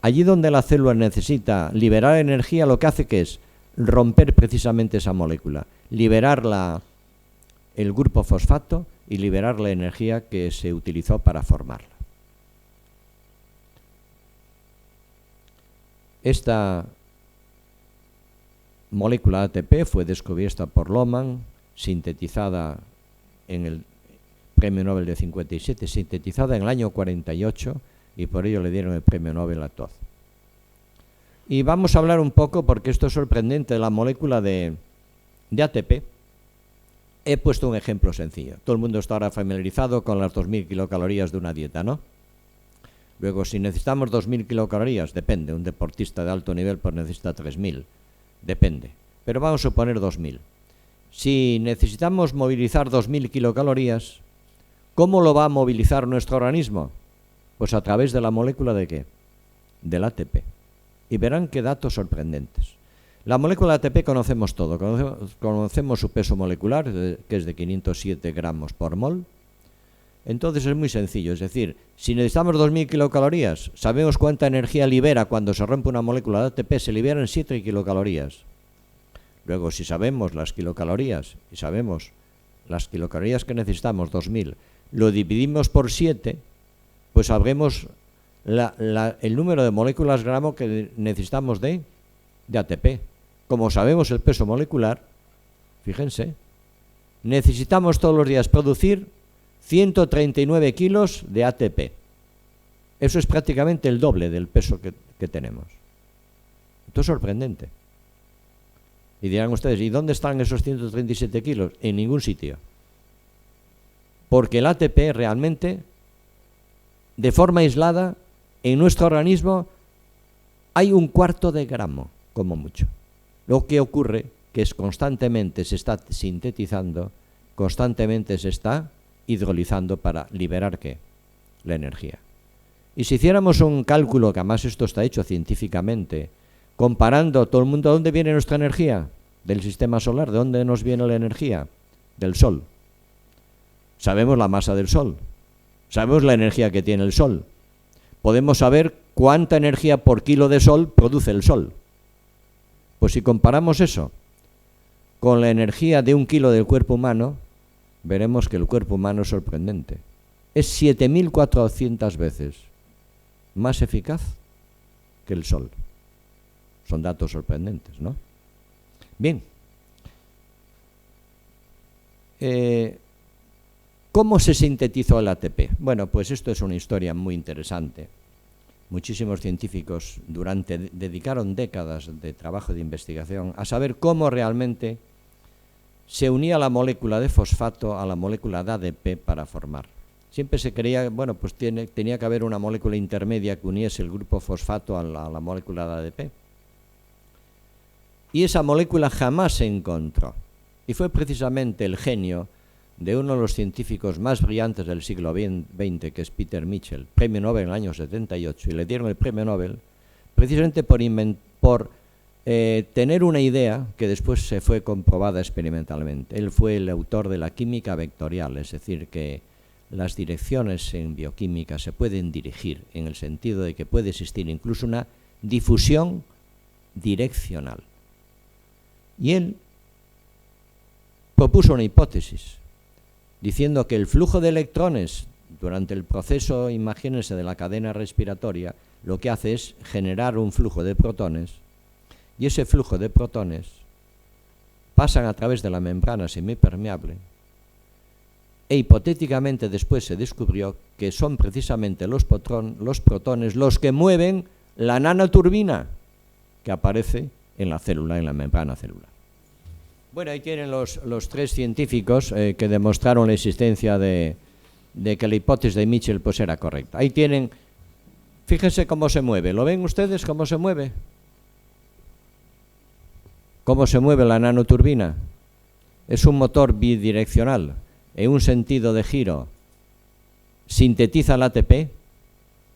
allí donde la célula necesita liberar energía, lo que hace que es romper precisamente esa molécula, liberar el grupo fosfato y liberar la energía que se utilizó para formarla. Esta molécula ATP fue descubierta por Lohmann, sintetizada en el Premio Nobel de 57, sintetizada en el año 48, y por ello le dieron el Premio Nobel a Todd. Y vamos a hablar un poco, porque esto es sorprendente, de la molécula de ATP. He puesto un ejemplo sencillo. Todo el mundo está ahora familiarizado con las 2.000 kilocalorías de una dieta, ¿no? Luego, si necesitamos 2.000 kilocalorías, depende. Un deportista de alto nivel pues necesita 3.000. Depende. Pero vamos a suponer 2.000. Si necesitamos movilizar 2.000 kilocalorías, ¿cómo lo va a movilizar nuestro organismo? Pues a través de la molécula ¿de qué? Del ATP. Y verán qué datos sorprendentes. La molécula de ATP conocemos todo. Conocemos su peso molecular, que es de 507 gramos por mol. Entonces es muy sencillo, es decir, si necesitamos 2.000 kilocalorías, sabemos cuánta energía libera cuando se rompe una molécula de ATP, se liberan 7 kilocalorías. Luego, si sabemos las kilocalorías y sabemos las kilocalorías que necesitamos, 2.000, lo dividimos por 7, pues sabremos el número de moléculas gramo que necesitamos de ATP. Como sabemos el peso molecular, fíjense, necesitamos todos los días producir 139 kilos de ATP. Eso es prácticamente el doble del peso que tenemos. Esto es sorprendente. Y dirán ustedes, ¿y dónde están esos 137 kilos? En ningún sitio. Porque el ATP realmente, de forma aislada, en nuestro organismo hay 1/4 de gramo, como mucho. Lo que ocurre que es constantemente se está sintetizando, constantemente se está hidrolizando para liberar ¿qué? La energía. Y si hiciéramos un cálculo, que además esto está hecho científicamente, comparando todo el mundo, ¿de dónde viene nuestra energía? Del sistema solar. ¿De dónde nos viene la energía? Del Sol. Sabemos la masa del Sol. Sabemos la energía que tiene el Sol. Podemos saber cuánta energía por kilo de Sol produce el Sol. Pues si comparamos eso con la energía de 1 kilo del cuerpo humano, veremos que el cuerpo humano es sorprendente. Es 7.400 veces más eficaz que el Sol. Son datos sorprendentes, ¿no? Bien. ¿Cómo se sintetizó el ATP? Bueno, pues esto es una historia muy interesante. Muchísimos científicos dedicaron décadas de trabajo de investigación a saber cómo realmente se unía la molécula de fosfato a la molécula de ADP para formar. Siempre se creía, bueno, pues tenía que haber una molécula intermedia que uniese el grupo fosfato a la molécula de ADP. Y esa molécula jamás se encontró. Y fue precisamente el genio de uno de los científicos más brillantes del siglo XX, que es Peter Mitchell, premio Nobel en el año 78, y le dieron el premio Nobel precisamente por tener una idea que después se fue comprobada experimentalmente. Él fue el autor de la química vectorial, es decir, que las direcciones en bioquímica se pueden dirigir en el sentido de que puede existir incluso una difusión direccional. Y él propuso una hipótesis diciendo que el flujo de electrones durante el proceso, imagínense, de la cadena respiratoria, lo que hace es generar un flujo de protones, y ese flujo de protones pasan a través de la membrana semipermeable, e hipotéticamente después se descubrió que son precisamente los protones los que mueven la nanoturbina que aparece en la célula, en la membrana celular. Bueno, ahí tienen los tres científicos que demostraron la existencia de que la hipótesis de Michel pues era correcta. Ahí tienen, fíjense cómo se mueve. ¿Lo ven ustedes cómo se mueve? ¿Cómo se mueve la nanoturbina? Es un motor bidireccional. En un sentido de giro sintetiza el ATP,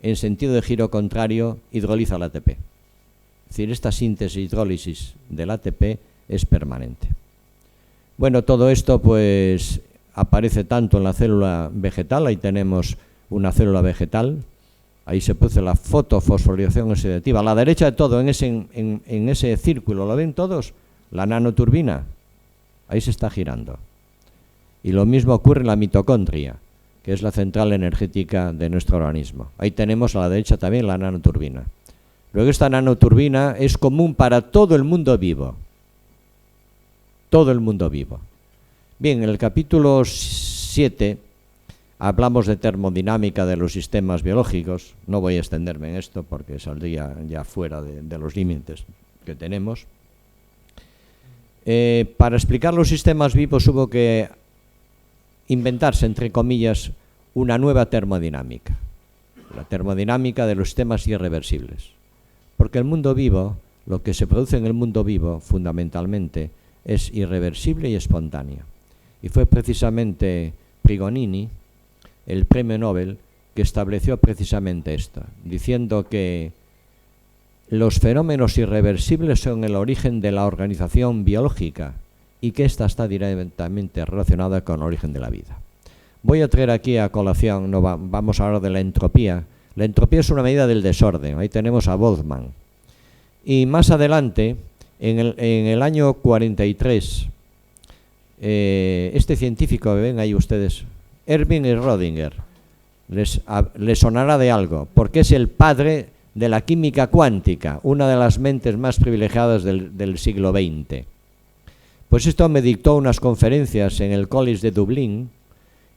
en sentido de giro contrario hidroliza el ATP. Es decir, esta síntesis y hidrólisis del ATP es permanente. Bueno, todo esto pues aparece tanto en la célula vegetal, ahí tenemos una célula vegetal, ahí se produce la fotofosforilación oxidativa. A la derecha de todo, en ese círculo, ¿lo ven todos? La nanoturbina, ahí se está girando. Y lo mismo ocurre en la mitocondria, que es la central energética de nuestro organismo. Ahí tenemos a la derecha también la nanoturbina. Luego esta nanoturbina es común para todo el mundo vivo. Todo el mundo vivo. Bien, en el capítulo 7 hablamos de termodinámica de los sistemas biológicos. No voy a extenderme en esto porque saldría ya fuera de los límites que tenemos. Para explicar los sistemas vivos hubo que inventarse, entre comillas, una nueva termodinámica. La termodinámica de los sistemas irreversibles. Porque el mundo vivo, lo que se produce en el mundo vivo, fundamentalmente, es irreversible y espontáneo. Y fue precisamente Paganini, el premio Nobel, que estableció precisamente esto, diciendo que los fenómenos irreversibles son el origen de la organización biológica y que ésta está directamente relacionada con el origen de la vida. Voy a traer aquí a colación, vamos a hablar de la entropía. La entropía es una medida del desorden, ahí tenemos a Boltzmann. Y más adelante, en el año 43, este científico que ven ahí ustedes, Erwin Schrödinger, les sonará de algo, porque es el padre de la química cuántica, una de las mentes más privilegiadas del siglo XX. Pues esto me dictó unas conferencias en el College de Dublín,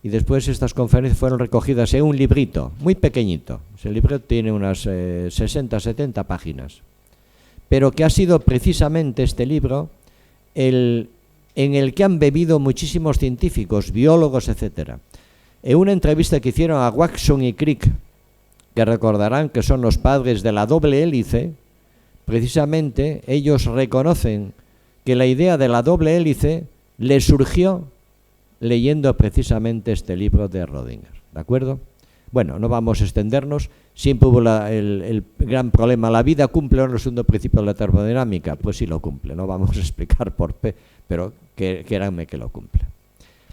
y después estas conferencias fueron recogidas en un librito, muy pequeñito. Ese libro tiene unas 60-70 páginas. Pero que ha sido precisamente este libro en el que han bebido muchísimos científicos, biólogos, etc. En una entrevista que hicieron a Watson y Crick, que recordarán que son los padres de la doble hélice, precisamente ellos reconocen que la idea de la doble hélice les surgió leyendo precisamente este libro de Schrödinger, ¿de acuerdo? Bueno, no vamos a extendernos, siempre hubo el gran problema, ¿la vida cumple o no el segundo principio de la termodinámica? Pues sí lo cumple, no vamos a explicar por qué, pero créanme que lo cumple.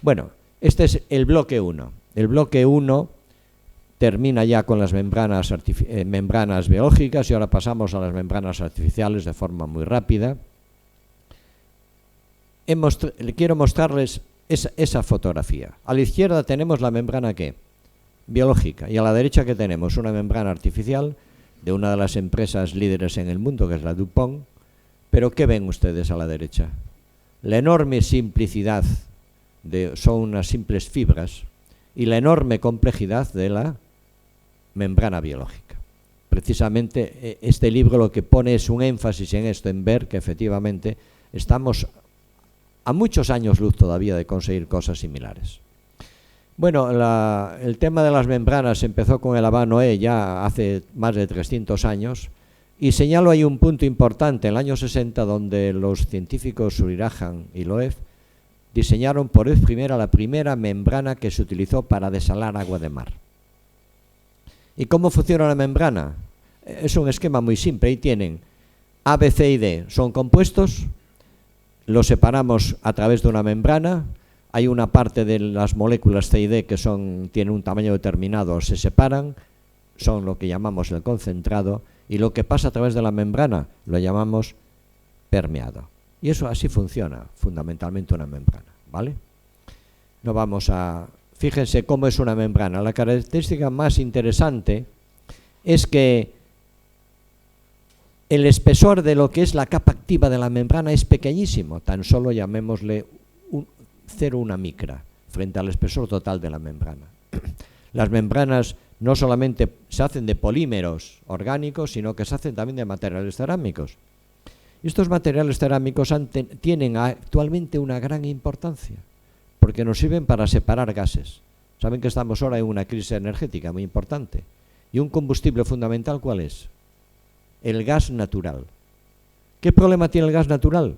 Bueno, este es el bloque 1. El bloque 1 termina ya con las membranas biológicas y ahora pasamos a las membranas artificiales de forma muy rápida. Quiero mostrarles esa fotografía. A la izquierda tenemos la membrana ¿qué? Biológica, y a la derecha ¿qué tenemos? Una membrana artificial de una de las empresas líderes en el mundo, que es la DuPont. Pero ¿qué ven ustedes a la derecha? La enorme simplicidad, son unas simples fibras, y la enorme complejidad de la membrana biológica. Precisamente este libro lo que pone es un énfasis en esto, en ver que efectivamente estamos a muchos años luz todavía de conseguir cosas similares. Bueno, el tema de las membranas empezó con el Abba-Noé ya hace más de 300 años, y señalo ahí un punto importante, en el año 60, donde los científicos Surirajan y Loew diseñaron por vez primera la primera membrana que se utilizó para desalar agua de mar. ¿Y cómo funciona la membrana? Es un esquema muy simple, ahí tienen A, B, C y D, son compuestos, los separamos a través de una membrana, hay una parte de las moléculas C y D que tienen un tamaño determinado, se separan, son lo que llamamos el concentrado, y lo que pasa a través de la membrana lo llamamos permeado. Y eso así funciona fundamentalmente una membrana, ¿vale? No vamos a fíjense cómo es una membrana. La característica más interesante es que el espesor de lo que es la capa activa de la membrana es pequeñísimo, tan solo llamémosle 0,1 micra frente al espesor total de la membrana. Las membranas no solamente se hacen de polímeros orgánicos, sino que se hacen también de materiales cerámicos. Estos materiales cerámicos tienen actualmente una gran importancia, porque nos sirven para separar gases. Saben que estamos ahora en una crisis energética muy importante. ¿Y un combustible fundamental cuál es? El gas natural. ¿Qué problema tiene el gas natural?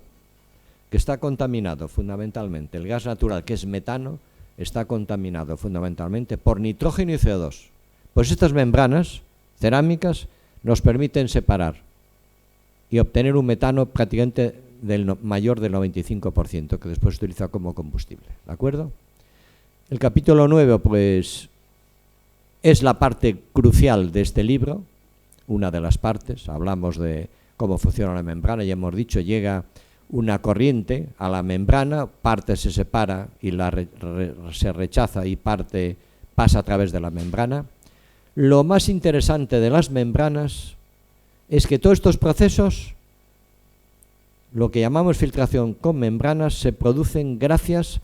Que está contaminado fundamentalmente. El gas natural, que es metano, está contaminado fundamentalmente por nitrógeno y CO2. Pues estas membranas cerámicas nos permiten separar y obtener un metano prácticamente mayor del 95%, que después se utiliza como combustible. ¿De acuerdo? El capítulo 9, pues, es la parte crucial de este libro, una de las partes. Hablamos de cómo funciona la membrana, ya hemos dicho, llega una corriente a la membrana, parte se separa y se rechaza y parte pasa a través de la membrana. Lo más interesante de las membranas es que todos estos procesos, lo que llamamos filtración con membranas, se producen gracias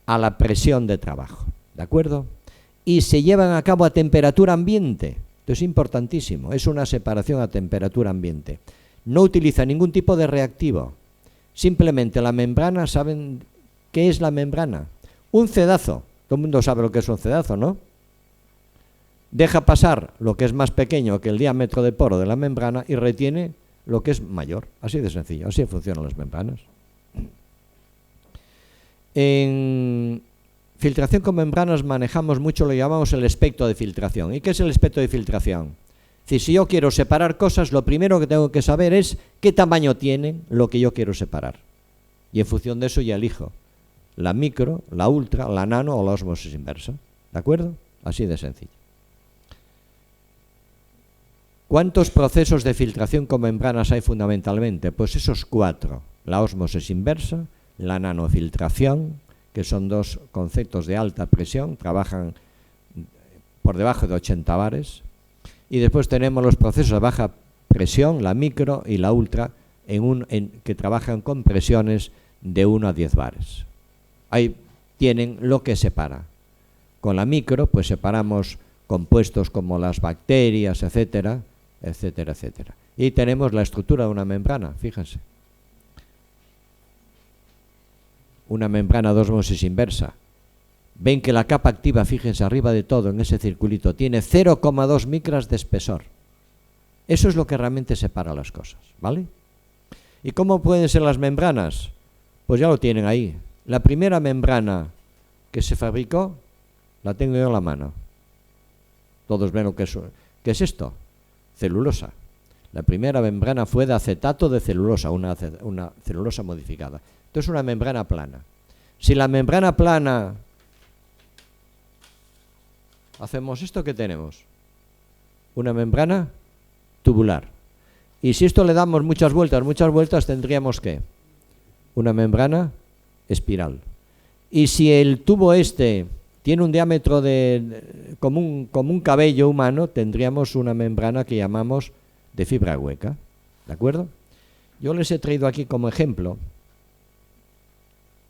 a la presión de trabajo, ¿de acuerdo? Y se llevan a cabo a temperatura ambiente. Esto es importantísimo, es una separación a temperatura ambiente. No utiliza ningún tipo de reactivo. Simplemente la membrana, ¿saben qué es la membrana? Un cedazo. Todo el mundo sabe lo que es un cedazo, ¿no? Deja pasar lo que es más pequeño que el diámetro de poro de la membrana y retiene lo que es mayor. Así de sencillo, así funcionan las membranas. En filtración con membranas manejamos mucho lo que llamamos el espectro de filtración. ¿Y qué es el espectro de filtración? Es decir, si yo quiero separar cosas, lo primero que tengo que saber es qué tamaño tiene lo que yo quiero separar. Y en función de eso ya elijo la micro, la ultra, la nano o la ósmosis inversa. ¿De acuerdo? Así de sencillo. ¿Cuántos procesos de filtración con membranas hay fundamentalmente? Pues esos 4. La ósmosis inversa, la nanofiltración, que son 2 conceptos de alta presión, trabajan por debajo de 80 bares. Y después tenemos los procesos de baja presión, la micro y la ultra, que trabajan con presiones de 1 a 10 bares. Ahí tienen lo que separa. Con la micro, pues separamos compuestos como las bacterias, etcétera, etcétera, etcétera. Y tenemos la estructura de una membrana, fíjense. Una membrana de ósmosis inversa. Ven que la capa activa, fíjense, arriba de todo, en ese circulito, tiene 0,2 micras de espesor. Eso es lo que realmente separa las cosas, ¿vale? ¿Y cómo pueden ser las membranas? Pues ya lo tienen ahí. La primera membrana que se fabricó, la tengo yo en la mano. Todos ven lo que es. ¿Qué es esto? Celulosa. La primera membrana fue de acetato de celulosa, una celulosa modificada. Esto es una membrana plana. Si la membrana plana hacemos esto, ¿qué tenemos? Una membrana tubular. Y si esto le damos muchas vueltas, tendríamos ¿qué? Una membrana espiral. Y si el tubo este tiene un diámetro como un cabello humano, tendríamos una membrana que llamamos de fibra hueca. ¿De acuerdo? Yo les he traído aquí como ejemplo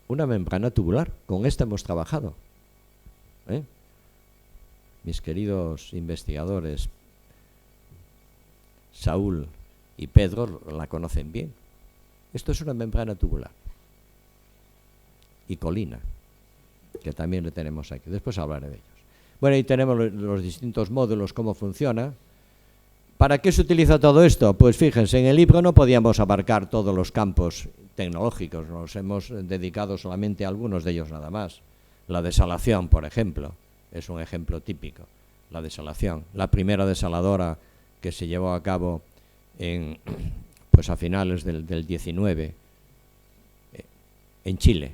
una membrana tubular. Con esta hemos trabajado. Mis queridos investigadores Saúl y Pedro la conocen bien. Esto es una membrana tubular. Y colina, que también le tenemos aquí. Después hablaré de ellos. Bueno, y tenemos los distintos módulos, cómo funciona. ¿Para qué se utiliza todo esto? Pues fíjense, en el libro no podíamos abarcar todos los campos tecnológicos, nos hemos dedicado solamente a algunos de ellos nada más. La desalación, por ejemplo, es un ejemplo típico. La desalación, la primera desaladora que se llevó a cabo pues a finales del 19 en Chile.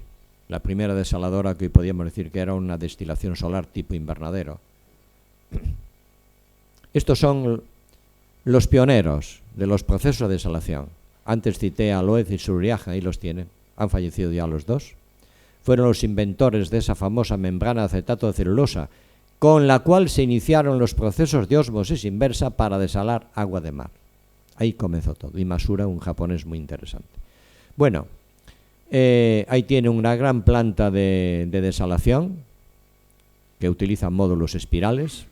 La primera desaladora que hoy podríamos decir que era una destilación solar tipo invernadero. Estos son los pioneros de los procesos de desalación. Antes cité a Loez y Surriaga, ahí los tienen. Han fallecido ya los dos. fueron los inventores de esa famosa membrana de acetato de celulosa, con la cual se iniciaron los procesos de ósmosis inversa para desalar agua de mar. Ahí comenzó todo. Imasura, un japonés muy interesante. Bueno, ahí tiene una gran planta de desalación que utiliza módulos espirales.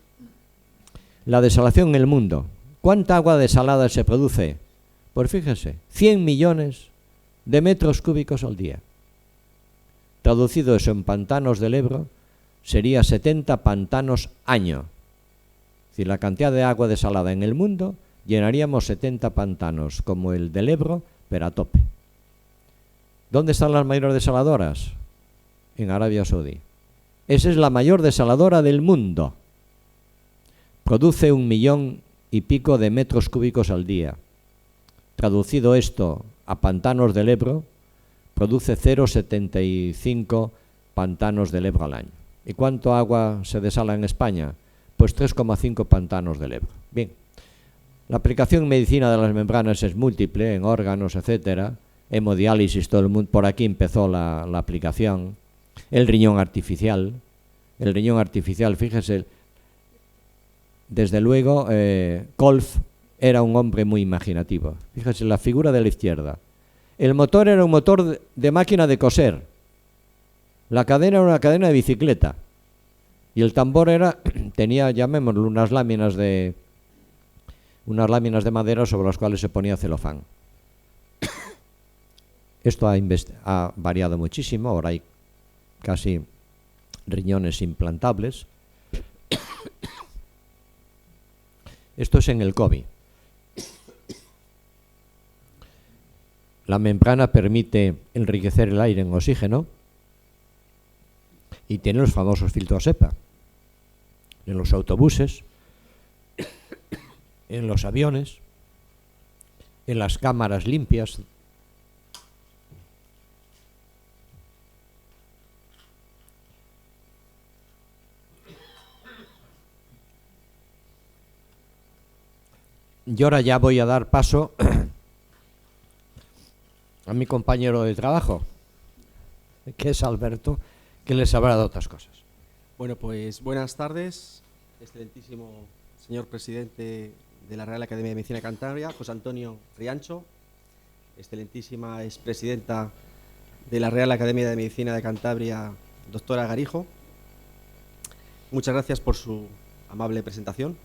La desalación en el mundo. ¿Cuánta agua desalada se produce? Pues fíjense, 100 millones de metros cúbicos al día. Traducido eso en pantanos del Ebro, sería 70 pantanos año. Es decir, la cantidad de agua desalada en el mundo, llenaríamos 70 pantanos como el del Ebro, pero a tope. ¿Dónde están las mayores desaladoras? En Arabia Saudí. Esa es la mayor desaladora del mundo. Produce 1 millón y pico de metros cúbicos al día. Traducido esto a pantanos del Ebro, produce 0,75 pantanos del Ebro al año. ¿Y cuánto agua se desala en España? Pues 3,5 pantanos del Ebro. Bien, la aplicación en medicina de las membranas es múltiple, en órganos, etcétera. Hemodiálisis, todo el mundo, por aquí empezó la aplicación. El riñón artificial, fíjese, desde luego, Kolff era un hombre muy imaginativo. Fíjese, la figura de la izquierda. El motor era un motor de máquina de coser. La cadena era una cadena de bicicleta. Y el tambor tenía, llamémoslo, unas láminas de madera sobre las cuales se ponía celofán. Esto ha variado muchísimo. Ahora hay casi riñones implantables. Esto es en el COVID. La membrana permite enriquecer el aire en oxígeno y tiene los famosos filtros EPA. En los autobuses, en los aviones, en las cámaras limpias. Y ahora ya voy a dar paso a mi compañero de trabajo, que es Alberto, que les hablará de otras cosas. Bueno, pues buenas tardes, excelentísimo señor presidente de la Real Academia de Medicina de Cantabria, José Antonio Riancho, excelentísima expresidenta de la Real Academia de Medicina de Cantabria, doctora Garijo. Muchas gracias por su amable presentación.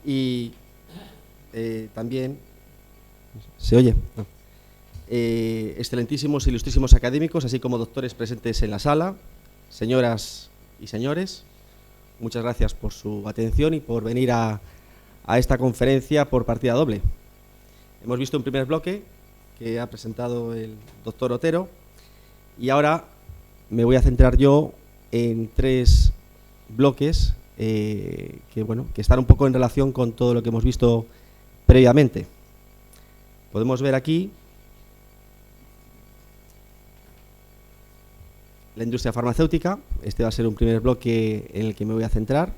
Y también, ¿se oye? No. Excelentísimos, ilustrísimos académicos, así como doctores presentes en la sala, señoras y señores, muchas gracias por su atención y por venir a esta conferencia por partida doble. Hemos visto un primer bloque que ha presentado el doctor Otero y ahora me voy a centrar yo en 3 bloques que están un poco en relación con todo lo que hemos visto previamente. Podemos ver aquí la industria farmacéutica. Este va a ser un primer bloque en el que me voy a centrar.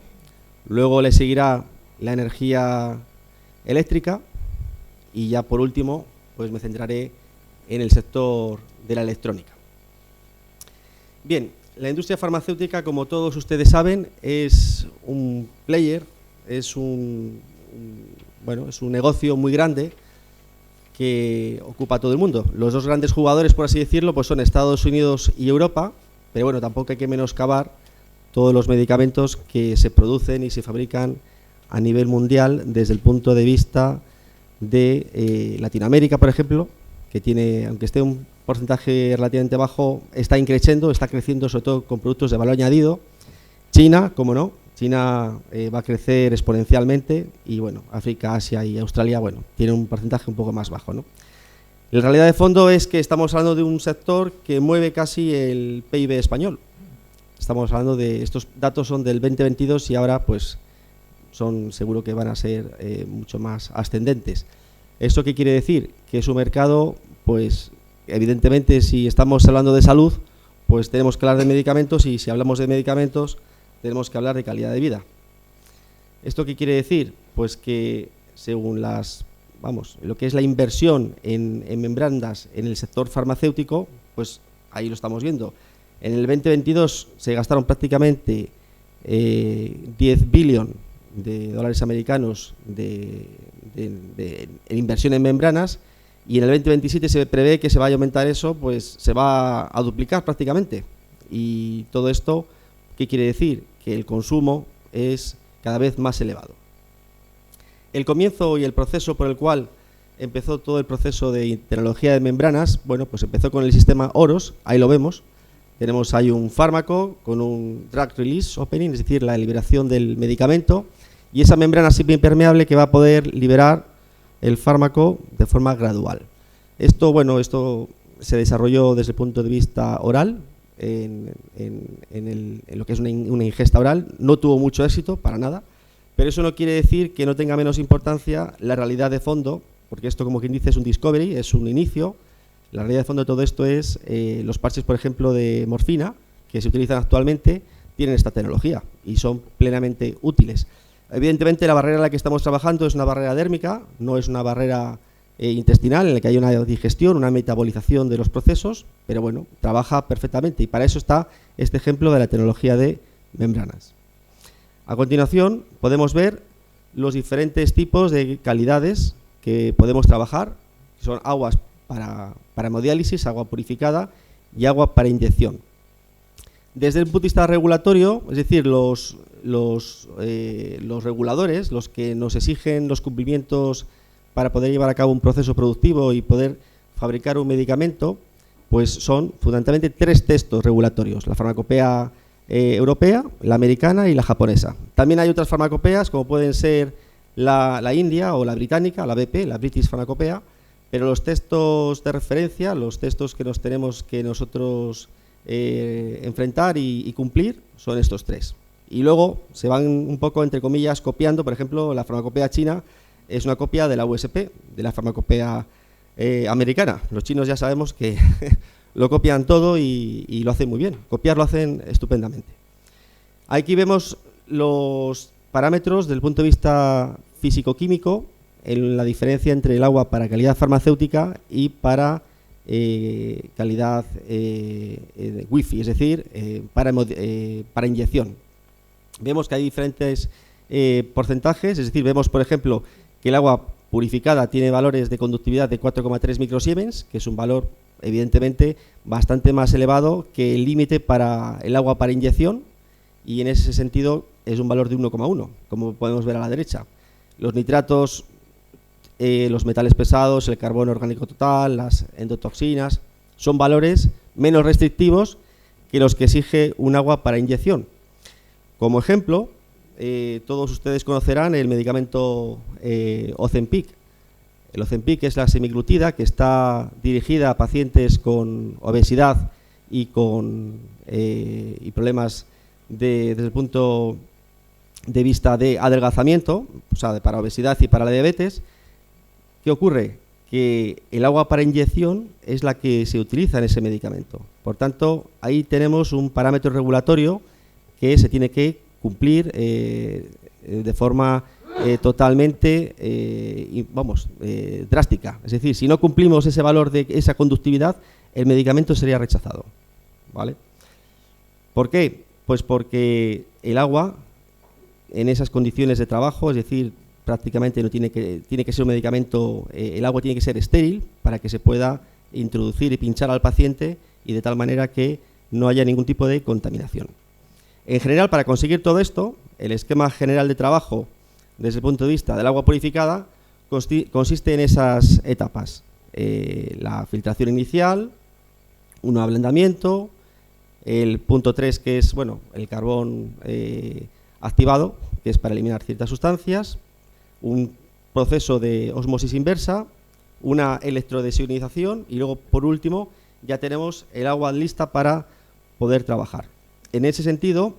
Luego le seguirá la energía eléctrica y ya por último pues me centraré en el sector de la electrónica. Bien, la industria farmacéutica, como todos ustedes saben, es un player, es un negocio muy grande que ocupa a todo el mundo. Los 2 grandes jugadores, por así decirlo, pues son Estados Unidos y Europa, pero bueno, tampoco hay que menoscabar todos los medicamentos que se producen y se fabrican a nivel mundial desde el punto de vista de Latinoamérica, por ejemplo, que tiene, aunque esté un porcentaje relativamente bajo, está creciendo, sobre todo con productos de valor añadido. China, como no, China va a crecer exponencialmente y bueno, África, Asia y Australia, bueno, tiene un porcentaje un poco más bajo, ¿no? La realidad de fondo es que estamos hablando de un sector que mueve casi el PIB español. Estamos hablando de, estos datos son del 2022 y ahora pues son seguro que van a ser mucho más ascendentes. ¿Esto qué quiere decir? Que es un mercado, pues evidentemente si estamos hablando de salud, pues tenemos que hablar de medicamentos y si hablamos de medicamentos tenemos que hablar de calidad de vida. ¿Esto qué quiere decir? Pues que según lo que es la inversión en membranas en el sector farmacéutico, pues ahí lo estamos viendo. En el 2022 se gastaron prácticamente 10 billones de dólares americanos en inversión en membranas, y en el 2027 se prevé que se vaya a aumentar eso, pues se va a duplicar prácticamente. Y todo esto, ¿qué quiere decir? Que el consumo es cada vez más elevado. El comienzo y el proceso por el cual empezó todo el proceso de tecnología de membranas, bueno, pues empezó con el sistema OROS, ahí lo vemos. Tenemos ahí un fármaco con un drug release opening, es decir, la liberación del medicamento, y esa membrana semipermeable que va a poder liberar el fármaco de forma gradual. Esto, bueno, esto se desarrolló desde el punto de vista oral, en lo que es una ingesta oral. No tuvo mucho éxito, para nada, pero eso no quiere decir que no tenga menos importancia la realidad de fondo, porque esto, como quien dice, es un discovery, es un inicio. La realidad de fondo de todo esto es los parches, por ejemplo, de morfina, que se utilizan actualmente, tienen esta tecnología y son plenamente útiles. Evidentemente, la barrera en la que estamos trabajando es una barrera dérmica, no es una barrera intestinal en la que hay una digestión, una metabolización de los procesos, pero bueno, trabaja perfectamente, y para eso está este ejemplo de la tecnología de membranas. A continuación, podemos ver los diferentes tipos de calidades que podemos trabajar, que son aguas para hemodiálisis, agua purificada y agua para inyección. Desde el punto de vista regulatorio, es decir, los reguladores, los que nos exigen los cumplimientos para poder llevar a cabo un proceso productivo y poder fabricar un medicamento, pues son fundamentalmente 3 textos regulatorios: la farmacopea europea, la americana y la japonesa. También hay otras farmacopeas, como pueden ser la india o la británica, la BP, la British Pharmacopoeia, pero los textos de referencia, los textos que nos tenemos que nosotros enfrentar y cumplir, son estos 3. Y luego se van un poco, entre comillas, copiando. Por ejemplo, la farmacopea china es una copia de la USP, de la farmacopea americana. Los chinos ya sabemos que lo copian todo y lo hacen muy bien. Copiar lo hacen estupendamente. Aquí vemos los parámetros desde el punto de vista físico-químico, en la diferencia entre el agua para calidad farmacéutica y para calidad Wi-Fi, es decir, para inyección. Vemos que hay diferentes porcentajes, es decir, vemos, por ejemplo, que el agua purificada tiene valores de conductividad de 4,3 microsiemens, que es un valor evidentemente bastante más elevado que el límite para el agua para inyección, y en ese sentido es un valor de 1,1, como podemos ver a la derecha. Los nitratos, los metales pesados, el carbono orgánico total, las endotoxinas, son valores menos restrictivos que los que exige un agua para inyección. Como ejemplo, todos ustedes conocerán el medicamento Ozempic. El Ozempic es la semiglutida, que está dirigida a pacientes con obesidad y con problemas desde el punto de vista de adelgazamiento, o sea, para obesidad y para la diabetes. ¿Qué ocurre? Que el agua para inyección es la que se utiliza en ese medicamento. Por tanto, ahí tenemos un parámetro regulatorio que se tiene que cumplir de forma totalmente drástica. Es decir, si no cumplimos ese valor de esa conductividad, el medicamento sería rechazado, ¿vale? ¿Por qué? Pues porque el agua, en esas condiciones de trabajo, es decir, prácticamente no tiene que ser un medicamento, el agua tiene que ser estéril para que se pueda introducir y pinchar al paciente, y de tal manera que no haya ningún tipo de contaminación. En general, para conseguir todo esto, el esquema general de trabajo desde el punto de vista del agua purificada consiste en esas etapas: la filtración inicial, un ablandamiento, el punto 3, que es el carbón activado, que es para eliminar ciertas sustancias, un proceso de ósmosis inversa, una electrodesionización, y luego, por último, ya tenemos el agua lista para poder trabajar. En ese sentido,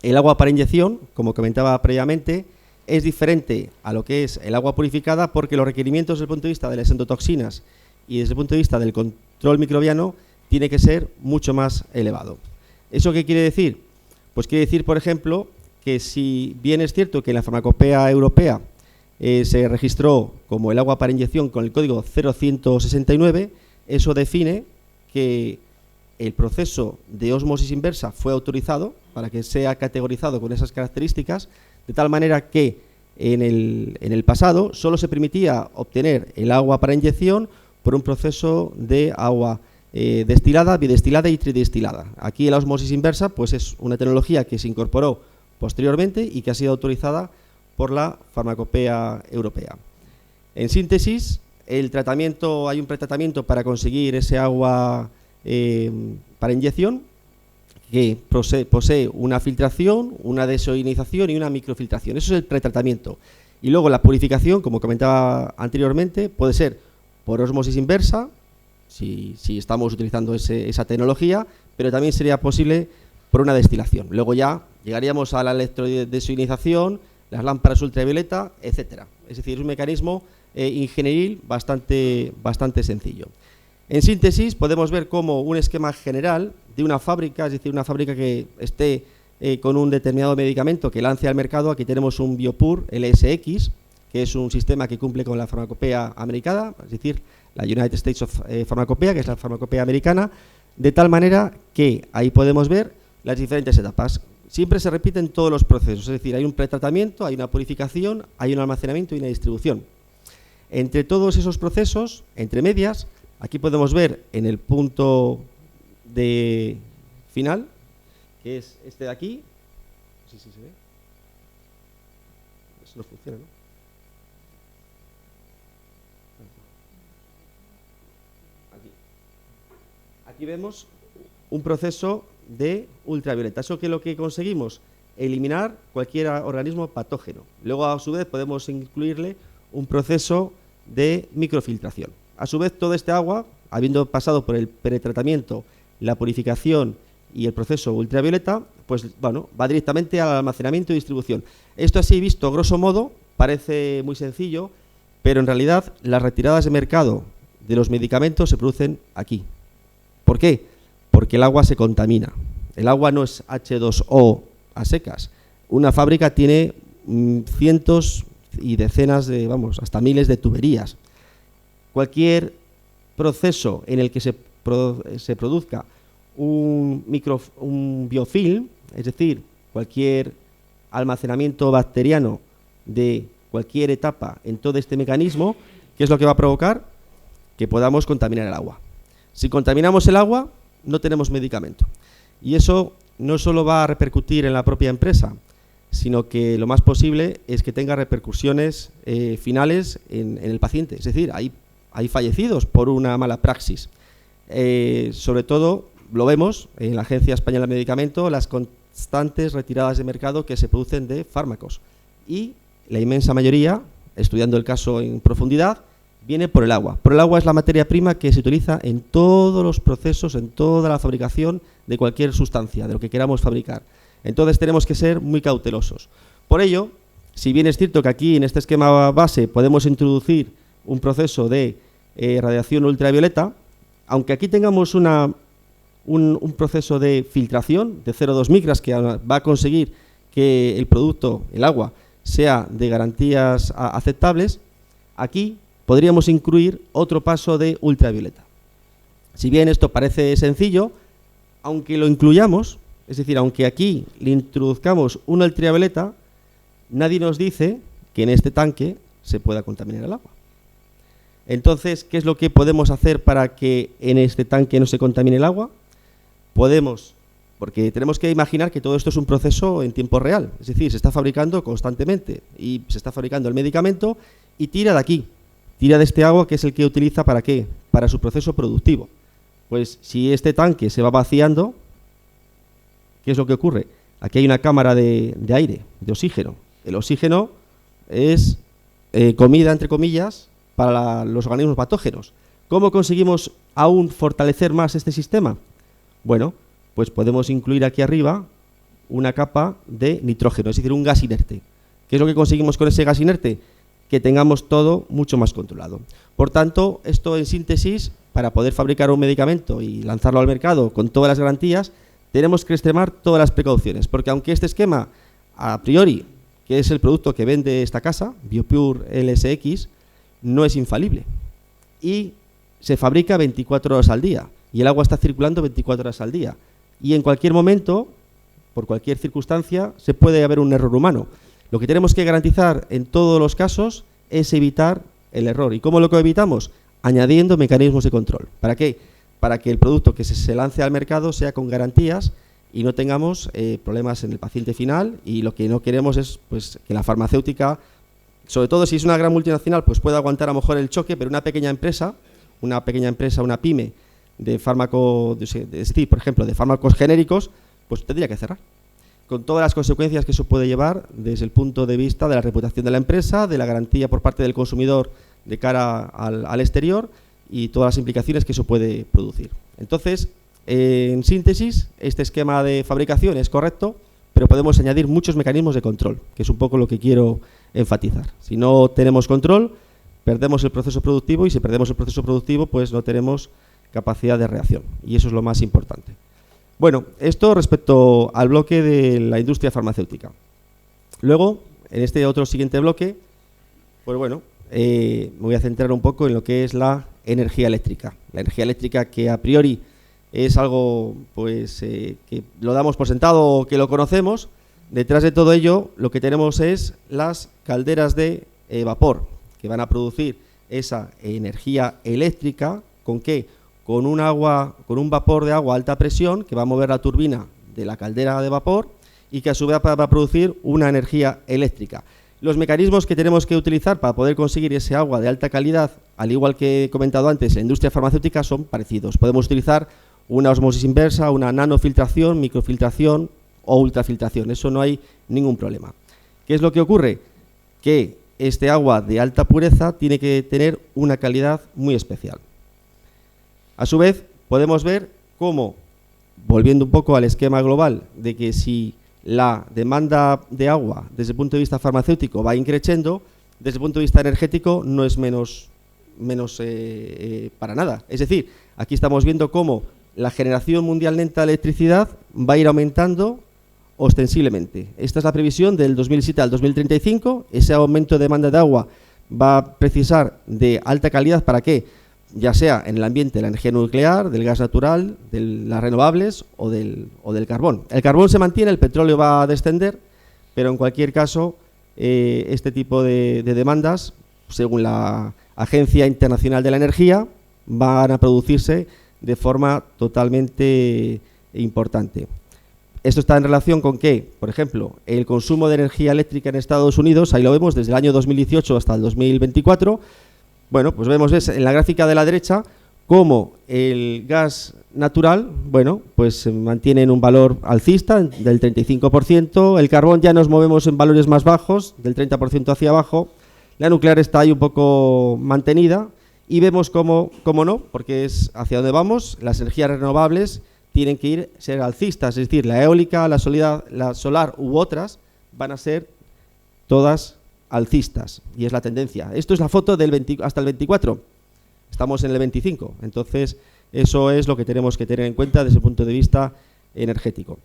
el agua para inyección, como comentaba previamente, es diferente a lo que es el agua purificada, porque los requerimientos desde el punto de vista de las endotoxinas y desde el punto de vista del control microbiano tiene que ser mucho más elevado. ¿Eso qué quiere decir? Pues quiere decir, por ejemplo, que si bien es cierto que en la farmacopea europea se registró como el agua para inyección con el código 0169, eso define que el proceso de ósmosis inversa fue autorizado para que sea categorizado con esas características, de tal manera que en el pasado solo se permitía obtener el agua para inyección por un proceso de agua destilada, bidestilada y tridestilada. Aquí la ósmosis inversa pues es una tecnología que se incorporó posteriormente y que ha sido autorizada por la Farmacopea Europea. En síntesis, hay un pretratamiento para conseguir ese agua para inyección que posee una filtración, una dessalinización y una microfiltración. Eso es el pretratamiento. Y luego la purificación, como comentaba anteriormente, puede ser por ósmosis inversa, si estamos utilizando esa tecnología, pero también sería posible por una destilación. Luego ya llegaríamos a la electrodesalinización, las lámparas ultravioleta, etcétera. Es decir, es un mecanismo ingenieril bastante sencillo. En síntesis, podemos ver como un esquema general de una fábrica, es decir, una fábrica que esté con un determinado medicamento que lance al mercado. Aquí tenemos un Biopur LSX, que es un sistema que cumple con la farmacopea americana, es decir, la United States of Pharmacopoeia, que es la farmacopea americana, de tal manera que ahí podemos ver las diferentes etapas. Siempre se repiten todos los procesos, es decir, hay un pretratamiento, hay una purificación, hay un almacenamiento y una distribución. Entre todos esos procesos, entre medias, aquí podemos ver en el punto de final, que es este de aquí. No sé si se ve. Eso no funciona, ¿no? Aquí vemos un proceso de ultravioleta. ¿Eso qué es lo que conseguimos? Eliminar cualquier organismo patógeno. Luego, a su vez, podemos incluirle un proceso de microfiltración. A su vez, todo este agua, habiendo pasado por el pretratamiento, la purificación y el proceso ultravioleta, pues bueno, va directamente al almacenamiento y distribución. Esto así visto, grosso modo, parece muy sencillo, pero en realidad las retiradas de mercado de los medicamentos se producen aquí. ¿Por qué? Porque el agua se contamina. El agua no es H2O a secas. Una fábrica tiene cientos y decenas de, hasta miles de tuberías. Cualquier proceso en el que se produzca un biofilm, es decir, cualquier almacenamiento bacteriano de cualquier etapa en todo este mecanismo, ¿qué es lo que va a provocar? Que podamos contaminar el agua. Si contaminamos el agua, no tenemos medicamento. Y eso no solo va a repercutir en la propia empresa, sino que lo más posible es que tenga repercusiones finales en el paciente. Es decir, hay fallecidos por una mala praxis. Sobre todo, lo vemos en la Agencia Española de Medicamentos, las constantes retiradas de mercado que se producen de fármacos. Y la inmensa mayoría, estudiando el caso en profundidad, viene por el agua. Por el agua es la materia prima que se utiliza en todos los procesos, en toda la fabricación de cualquier sustancia, de lo que queramos fabricar. Entonces tenemos que ser muy cautelosos. Por ello, si bien es cierto que aquí en este esquema base podemos introducir un proceso de radiación ultravioleta, aunque aquí tengamos un proceso de filtración de 0,2 micras que va a conseguir que el producto, el agua, sea de garantías aceptables, aquí podríamos incluir otro paso de ultravioleta. Si bien esto parece sencillo, aunque lo incluyamos, es decir, aunque aquí le introduzcamos una ultravioleta, nadie nos dice que en este tanque se pueda contaminar el agua. Entonces, ¿qué es lo que podemos hacer para que en este tanque no se contamine el agua? Porque tenemos que imaginar que todo esto es un proceso en tiempo real, es decir, se está fabricando constantemente y se está fabricando el medicamento y tira de aquí. Tira de este agua, que es el que utiliza ¿para qué? Para su proceso productivo. Pues si este tanque se va vaciando, ¿qué es lo que ocurre? Aquí hay una cámara de aire, de oxígeno. El oxígeno es comida, entre comillas, para los organismos patógenos. ¿Cómo conseguimos aún fortalecer más este sistema? Bueno, pues podemos incluir aquí arriba una capa de nitrógeno, es decir, un gas inerte. ¿Qué es lo que conseguimos con ese gas inerte? Que tengamos todo mucho más controlado. Por tanto, esto en síntesis, para poder fabricar un medicamento y lanzarlo al mercado con todas las garantías, tenemos que extremar todas las precauciones, porque aunque este esquema, a priori, que es el producto que vende esta casa, Biopur LSX, no es infalible y se fabrica 24 horas al día. y el agua está circulando 24 horas al día. Y en cualquier momento, por cualquier circunstancia, se puede haber un error humano. Lo que tenemos que garantizar en todos los casos es evitar el error. ¿Y cómo lo evitamos? Añadiendo mecanismos de control. ¿Para qué? Para que el producto que se lance al mercado sea con garantías y no tengamos problemas en el paciente final, y lo que no queremos es pues, que la farmacéutica, sobre todo si es una gran multinacional, pues pueda aguantar a lo mejor el choque, pero una pequeña empresa, una pyme de fármaco, es decir, por ejemplo, de fármacos genéricos, pues tendría que cerrar, con todas las consecuencias que eso puede llevar desde el punto de vista de la reputación de la empresa, de la garantía por parte del consumidor de cara al exterior y todas las implicaciones que eso puede producir. Entonces, en síntesis, este esquema de fabricación es correcto, pero podemos añadir muchos mecanismos de control, que es un poco lo que quiero enfatizar. Si no tenemos control, perdemos el proceso productivo, y si perdemos el proceso productivo, pues no tenemos capacidad de reacción, y eso es lo más importante. Bueno, esto respecto al bloque de la industria farmacéutica. Luego, en este otro siguiente bloque, pues bueno, me voy a centrar un poco en lo que es la energía eléctrica. La energía eléctrica, que a priori es algo pues que lo damos por sentado, que lo conocemos. Detrás de todo ello lo que tenemos es las calderas de vapor, que van a producir esa energía eléctrica. ¿Con qué? Con un vapor de agua a alta presión que va a mover la turbina de la caldera de vapor y que a su vez va a producir una energía eléctrica. Los mecanismos que tenemos que utilizar para poder conseguir ese agua de alta calidad, al igual que he comentado antes, en la industria farmacéutica, son parecidos. Podemos utilizar una osmosis inversa, una nanofiltración, microfiltración o ultrafiltración. Eso no hay ningún problema. ¿Qué es lo que ocurre? Que este agua de alta pureza tiene que tener una calidad muy especial. A su vez, podemos ver cómo, volviendo un poco al esquema global, de que si la demanda de agua desde el punto de vista farmacéutico va increciendo, desde el punto de vista energético no es menos para nada. Es decir, aquí estamos viendo cómo la generación mundial neta de electricidad va a ir aumentando ostensiblemente. Esta es la previsión del 2007 al 2035. Ese aumento de demanda de agua va a precisar de alta calidad. ¿Para qué? Ya sea en el ambiente de la energía nuclear, del gas natural, de las renovables o del carbón. El carbón se mantiene, el petróleo va a descender, pero en cualquier caso este tipo de demandas, según la Agencia Internacional de la Energía, van a producirse de forma totalmente importante. Esto está en relación con que, por ejemplo, el consumo de energía eléctrica en Estados Unidos, ahí lo vemos desde el año 2018 hasta el 2024, bueno, pues vemos en la gráfica de la derecha cómo el gas natural, bueno, pues se mantiene en un valor alcista del 35%, el carbón ya nos movemos en valores más bajos, del 30% hacia abajo, la nuclear está ahí un poco mantenida, y vemos cómo no, porque es hacia donde vamos, las energías renovables tienen que ser alcistas, es decir, la eólica, la solar u otras van a ser todas alcistas, y es la tendencia. Esto es la foto hasta el 24, estamos en el 25, entonces eso es lo que tenemos que tener en cuenta desde el punto de vista energético.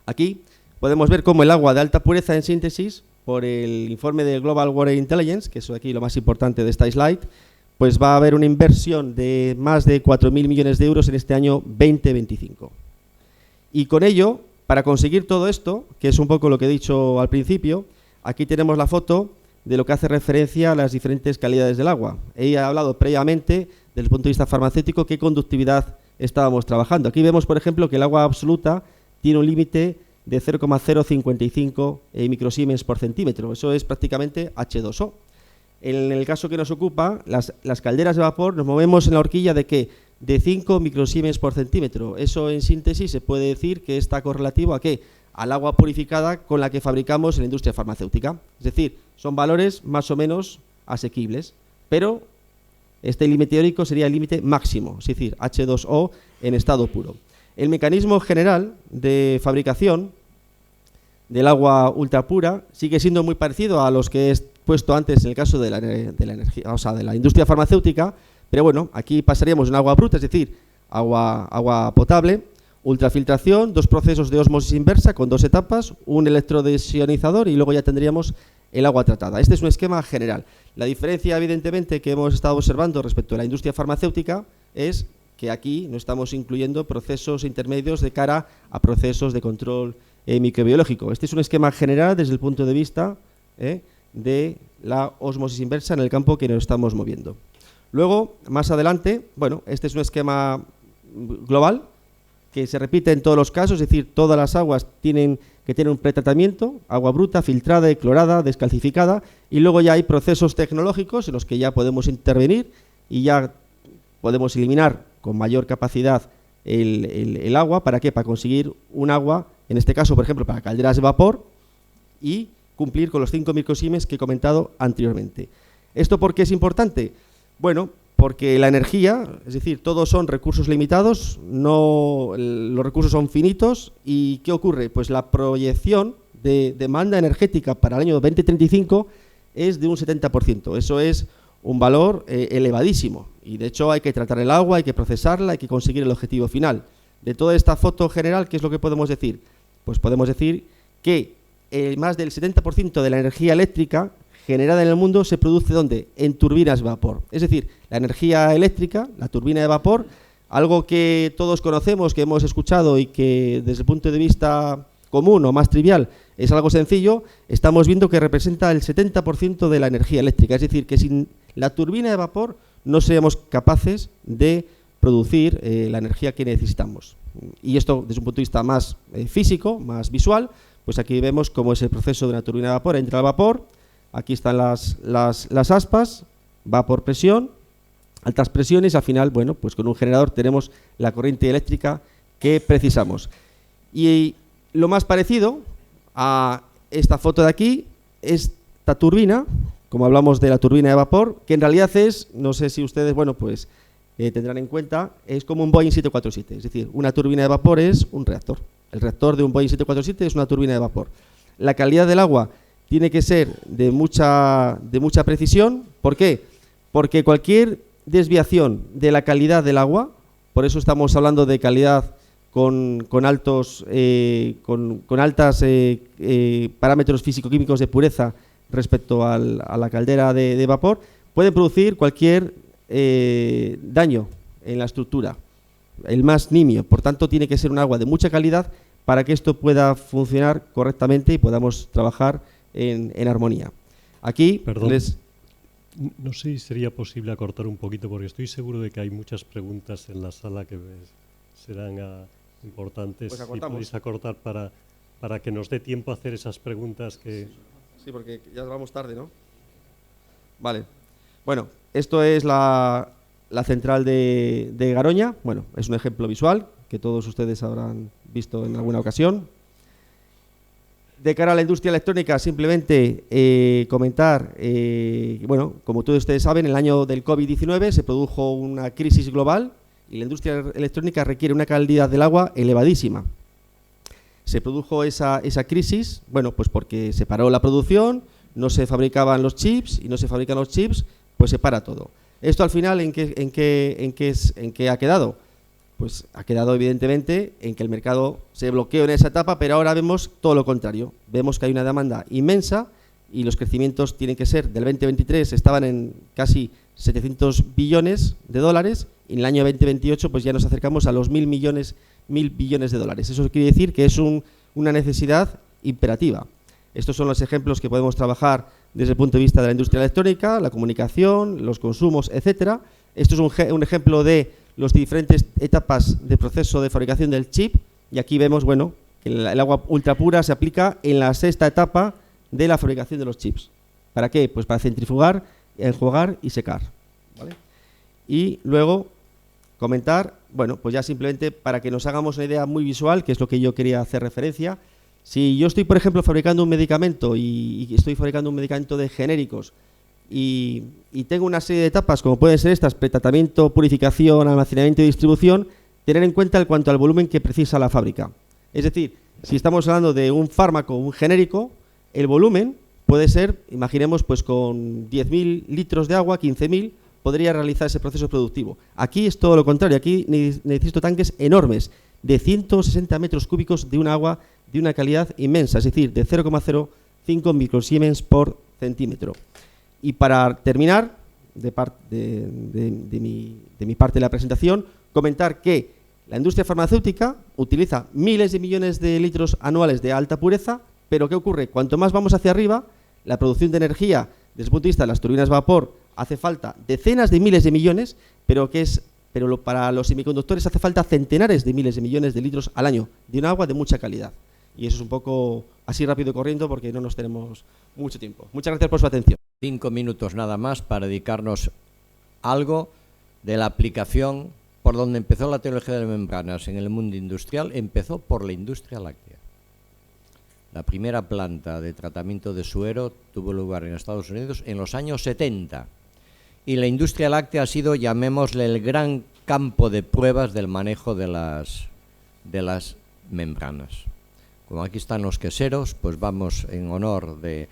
Aquí podemos ver cómo el agua de alta pureza, en síntesis, por el informe de Global Water Intelligence, que es aquí lo más importante de esta slide, pues va a haber una inversión de más de 4.000 millones de euros en este año 2025. Y con ello, para conseguir todo esto, que es un poco lo que he dicho al principio, aquí tenemos la foto de lo que hace referencia a las diferentes calidades del agua. He hablado previamente, desde el punto de vista farmacéutico, qué conductividad estábamos trabajando. Aquí vemos, por ejemplo, que el agua absoluta tiene un límite de 0,055 microsiemens por centímetro. Eso es prácticamente H2O. En el caso que nos ocupa, las calderas de vapor, nos movemos en la horquilla de ¿qué? De 5 microsiemens por centímetro. Eso, en síntesis, se puede decir que está correlativo ¿a qué? Al agua purificada con la que fabricamos en la industria farmacéutica. Es decir, son valores más o menos asequibles, pero este límite teórico sería el límite máximo, es decir, H2O en estado puro. El mecanismo general de fabricación del agua ultrapura sigue siendo muy parecido a los que he puesto antes en el caso de la energía, o sea, de la industria farmacéutica, pero bueno, aquí pasaríamos en agua bruta, es decir, agua potable, ultrafiltración, 2 procesos de ósmosis inversa con 2 etapas, un electrodesionizador y luego ya tendríamos el agua tratada. Este es un esquema general. La diferencia, evidentemente, que hemos estado observando respecto a la industria farmacéutica es que aquí no estamos incluyendo procesos intermedios de cara a procesos de control microbiológico. Este es un esquema general desde el punto de vista de la ósmosis inversa en el campo que nos estamos moviendo. Luego, más adelante, bueno, este es un esquema global que se repite en todos los casos, es decir, todas las aguas tienen que tener un pretratamiento, agua bruta, filtrada, clorada, descalcificada, y luego ya hay procesos tecnológicos en los que ya podemos intervenir y ya podemos eliminar con mayor capacidad el agua. ¿Para qué? Para conseguir un agua, en este caso, por ejemplo, para calderas de vapor, y cumplir con los 5 microsiemens que he comentado anteriormente. ¿Esto por qué es importante? Bueno, porque la energía, es decir, todos son recursos limitados, los recursos son finitos, y ¿qué ocurre? Pues la proyección de demanda energética para el año 2035 es de un 70%. Eso es un valor elevadísimo, y de hecho hay que tratar el agua, hay que procesarla, hay que conseguir el objetivo final. De toda esta foto general, ¿qué es lo que podemos decir? Pues podemos decir que más del 70% de la energía eléctrica generada en el mundo se produce ¿dónde? En turbinas de vapor. Es decir, la energía eléctrica, la turbina de vapor, algo que todos conocemos, que hemos escuchado y que desde el punto de vista común o más trivial es algo sencillo, estamos viendo que representa el 70% de la energía eléctrica. Es decir, que sin la turbina de vapor no seríamos capaces de producir la energía que necesitamos. Y esto desde un punto de vista más físico, más visual, pues aquí vemos cómo es el proceso de una turbina de vapor. Entra el vapor, aquí están las aspas, vapor, presión, altas presiones, al final, bueno, pues con un generador tenemos la corriente eléctrica que precisamos. Y lo más parecido a esta foto de aquí, esta turbina, como hablamos de la turbina de vapor, que en realidad es, no sé si ustedes, bueno, pues tendrán en cuenta, es como un Boeing 747, es decir, una turbina de vapor es un reactor. El reactor de un Boeing 747 es una turbina de vapor. La calidad del agua tiene que ser de mucha precisión. ¿Por qué? Porque cualquier desviación de la calidad del agua, por eso estamos hablando de calidad con altos parámetros físico-químicos de pureza respecto a la caldera de vapor, pueden producir cualquier daño en la estructura, el más nimio. Por tanto, tiene que ser un agua de mucha calidad para que esto pueda funcionar correctamente y podamos trabajar en armonía. Aquí no sé si sería posible acortar un poquito, porque estoy seguro de que hay muchas preguntas en la sala que serán importantes. Pues si podéis acortar para que nos dé tiempo a hacer esas preguntas que... Sí, porque ya vamos tarde, ¿no? Vale. Bueno, esto es la central de Garoña. Bueno, es un ejemplo visual que todos ustedes habrán visto en alguna ocasión. De cara a la industria electrónica, simplemente comentar, bueno, como todos ustedes saben, en el año del COVID-19 se produjo una crisis global y la industria electrónica requiere una calidad del agua elevadísima. Se produjo esa crisis, bueno, pues porque se paró la producción, no se fabricaban los chips, y no se fabrican los chips, pues se para todo. Esto al final, ¿en qué ha quedado? Pues ha quedado evidentemente en que el mercado se bloqueó en esa etapa, pero ahora vemos todo lo contrario. Vemos que hay una demanda inmensa y los crecimientos tienen que ser, del 2023 estaban en casi 700 billones de dólares, y en el año 2028 pues ya nos acercamos a los 1.000 billones de dólares. Eso quiere decir que es una necesidad imperativa. Estos son los ejemplos que podemos trabajar desde el punto de vista de la industria electrónica, la comunicación, los consumos, etcétera. Esto es un ejemplo de las diferentes etapas de proceso de fabricación del chip, y aquí vemos, bueno, que el agua ultra pura se aplica en la sexta etapa de la fabricación de los chips. ¿Para qué? Pues para centrifugar, enjuagar y secar, ¿vale? Y luego comentar, bueno, pues ya simplemente para que nos hagamos una idea muy visual, que es lo que yo quería hacer referencia. Si yo estoy, por ejemplo, fabricando un medicamento y estoy fabricando un medicamento de genéricos y tengo una serie de etapas, como pueden ser estas: pretratamiento, purificación, almacenamiento y distribución, tener en cuenta en cuanto al volumen que precisa la fábrica. Es decir, si estamos hablando de un fármaco, un genérico, el volumen puede ser, imaginemos, pues con 10.000 litros de agua, 15.000, podría realizar ese proceso productivo. Aquí es todo lo contrario, aquí necesito tanques enormes, de 160 metros cúbicos de un agua de una calidad inmensa, es decir, de 0,05 microsiemens por centímetro. Y para terminar, de mi parte de la presentación, comentar que la industria farmacéutica utiliza miles de millones de litros anuales de alta pureza, pero ¿qué ocurre? Cuanto más vamos hacia arriba, la producción de energía, desde el punto de vista de las turbinas vapor, hace falta decenas de miles de millones, pero para los semiconductores hace falta centenares de miles de millones de litros al año de un agua de mucha calidad. Y eso es un poco así rápido y corriendo porque no nos tenemos mucho tiempo. Muchas gracias por su atención. 5 minutos nada más para dedicarnos algo de la aplicación por donde empezó la tecnología de membranas en el mundo industrial. Empezó por la industria láctea. La primera planta de tratamiento de suero tuvo lugar en Estados Unidos en los años 70. Y la industria láctea ha sido, llamémosle, el gran campo de pruebas del manejo de las membranas. Como aquí están los queseros, pues vamos en honor de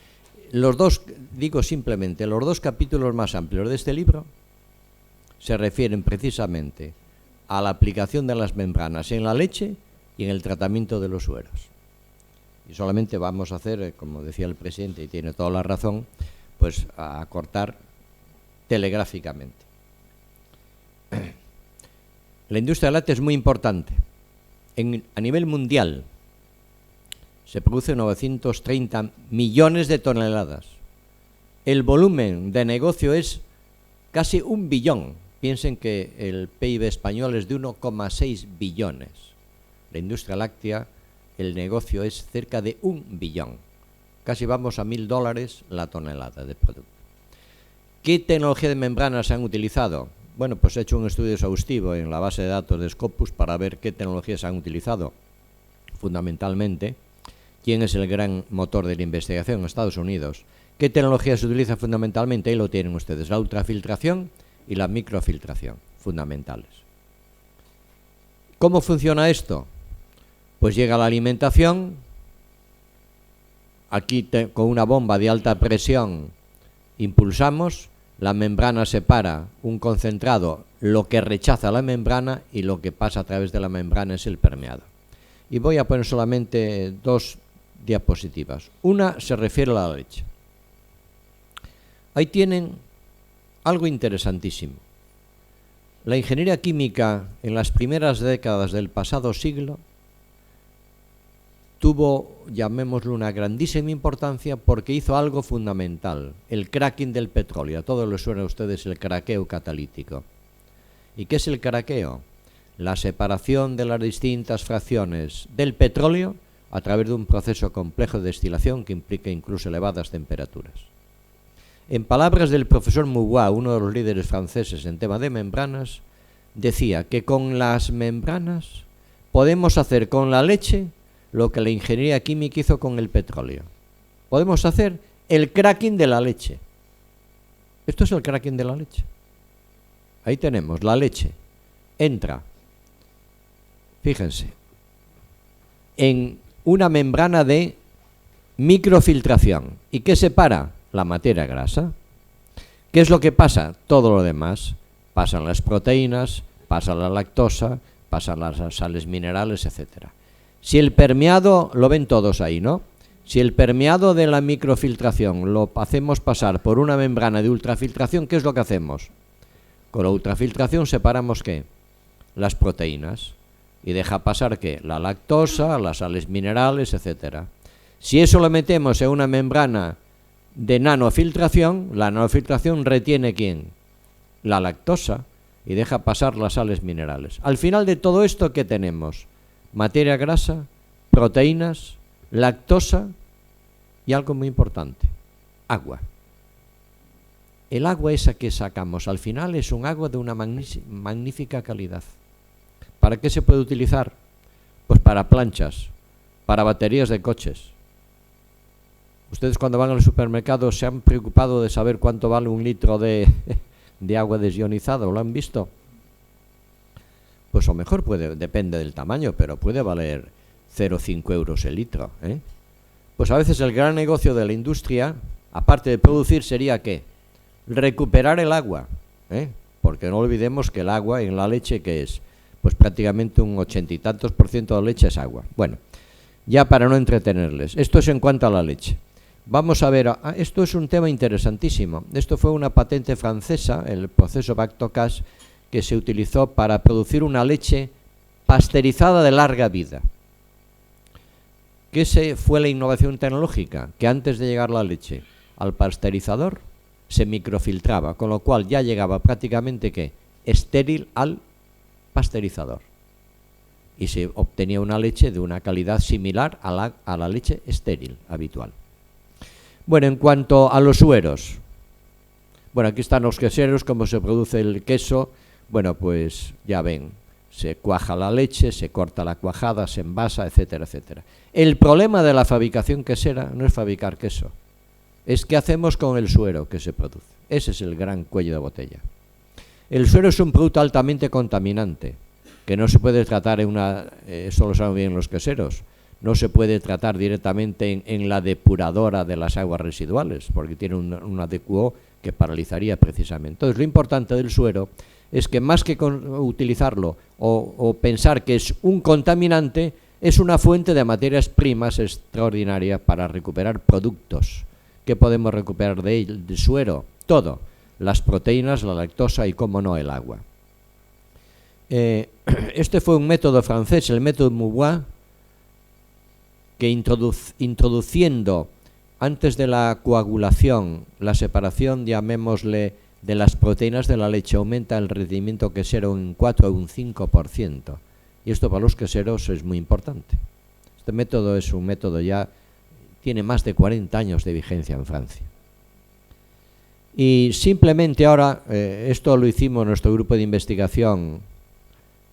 los dos, digo simplemente, los dos capítulos más amplios de este libro se refieren precisamente a la aplicación de las membranas en la leche y en el tratamiento de los sueros. Y solamente vamos a hacer, como decía el presidente, y tiene toda la razón, pues a cortar telegráficamente. La industria láctea es muy importante. A nivel mundial se producen 930 millones de toneladas. El volumen de negocio es casi 1 billón. Piensen que el PIB español es de 1,6 billones. La industria láctea, el negocio es cerca de 1 billón. Casi vamos a $1.000 la tonelada de producto. ¿Qué tecnología de membranas se han utilizado? Bueno, pues he hecho un estudio exhaustivo en la base de datos de Scopus para ver qué tecnologías se han utilizado. Fundamentalmente, ¿quién es el gran motor de la investigación en Estados Unidos? ¿Qué tecnología se utiliza fundamentalmente? Ahí lo tienen ustedes, la ultrafiltración y la microfiltración, fundamentales. ¿Cómo funciona esto? Pues llega la alimentación, aquí con una bomba de alta presión impulsamos, la membrana separa un concentrado, lo que rechaza la membrana, y lo que pasa a través de la membrana es el permeado. Y voy a poner solamente 2 diapositivas. Una se refiere a la leche. Ahí tienen algo interesantísimo. La ingeniería química en las primeras décadas del pasado siglo tuvo, llamémoslo, una grandísima importancia porque hizo algo fundamental, el cracking del petróleo. A todos les suena a ustedes el craqueo catalítico. ¿Y qué es el craqueo? La separación de las distintas fracciones del petróleo a través de un proceso complejo de destilación que implica incluso elevadas temperaturas. En palabras del profesor Mouat, uno de los líderes franceses en tema de membranas, decía que con las membranas podemos hacer con la leche lo que la ingeniería química hizo con el petróleo. Podemos hacer el cracking de la leche. Esto es el cracking de la leche. Ahí tenemos la leche. Entra, fíjense, en una membrana de microfiltración. ¿Y qué separa? La materia grasa. ¿Qué es lo que pasa? Todo lo demás. Pasan las proteínas, pasa la lactosa, pasan las sales minerales, etcétera. Si el permeado, lo ven todos ahí, ¿no? Si el permeado de la microfiltración lo hacemos pasar por una membrana de ultrafiltración, ¿qué es lo que hacemos? Con la ultrafiltración separamos, ¿qué? Las proteínas. Y deja pasar, ¿qué? La lactosa, las sales minerales, etcétera. Si eso lo metemos en una membrana de nanofiltración, la nanofiltración retiene, ¿quién? La lactosa, y deja pasar las sales minerales. Al final de todo esto, ¿qué tenemos? Materia grasa, proteínas, lactosa y algo muy importante, agua. El agua esa que sacamos al final es un agua de una magnífica calidad. ¿Para qué se puede utilizar? Pues para planchas, para baterías de coches. Ustedes cuando van al supermercado se han preocupado de saber cuánto vale 1 litro de agua desionizada, ¿lo han visto? Pues a lo mejor depende del tamaño, pero puede valer 0,5 euros el litro, ¿eh? Pues a veces el gran negocio de la industria, aparte de producir, sería ¿qué? Recuperar el agua, ¿eh? Porque no olvidemos que el agua en la leche, ¿qué es? Pues prácticamente un 80 y tantos % de leche es agua. Bueno, ya para no entretenerles, esto es en cuanto a la leche. Vamos a ver, esto es un tema interesantísimo. Esto fue una patente francesa, el proceso Back-to-Cash, que se utilizó para producir una leche pasteurizada de larga vida. ¿Qué fue la innovación tecnológica? Que antes de llegar la leche al pasteurizador se microfiltraba, con lo cual ya llegaba prácticamente ¿qué? Estéril al pasteurizador. Y se obtenía una leche de una calidad similar a la leche estéril habitual. Bueno, en cuanto a los sueros, bueno, aquí están los queseros, cómo se produce el queso. Bueno, pues ya ven, se cuaja la leche, se corta la cuajada, se envasa, etcétera, etcétera. El problema de la fabricación quesera no es fabricar queso, es qué hacemos con el suero que se produce. Ese es el gran cuello de botella. El suero es un producto altamente contaminante, que no se puede tratar esto lo saben bien los queseros, no se puede tratar directamente en la depuradora de las aguas residuales, porque tiene una DQO que paralizaría precisamente. Entonces, lo importante del suero es que más que utilizarlo o pensar que es un contaminante, es una fuente de materias primas extraordinaria para recuperar productos. ¿Qué podemos recuperar del suero? Todo, las proteínas, la lactosa y, cómo no, el agua. Este fue un método francés, el método Moubois, que introduciendo antes de la coagulación, la separación, llamémosle, de las proteínas de la leche, aumenta el rendimiento quesero en 4 o un 5%. Y esto para los queseros es muy importante. Este método es un método ya, tiene más de 40 años de vigencia en Francia. Y simplemente ahora, esto lo hicimos nuestro grupo de investigación,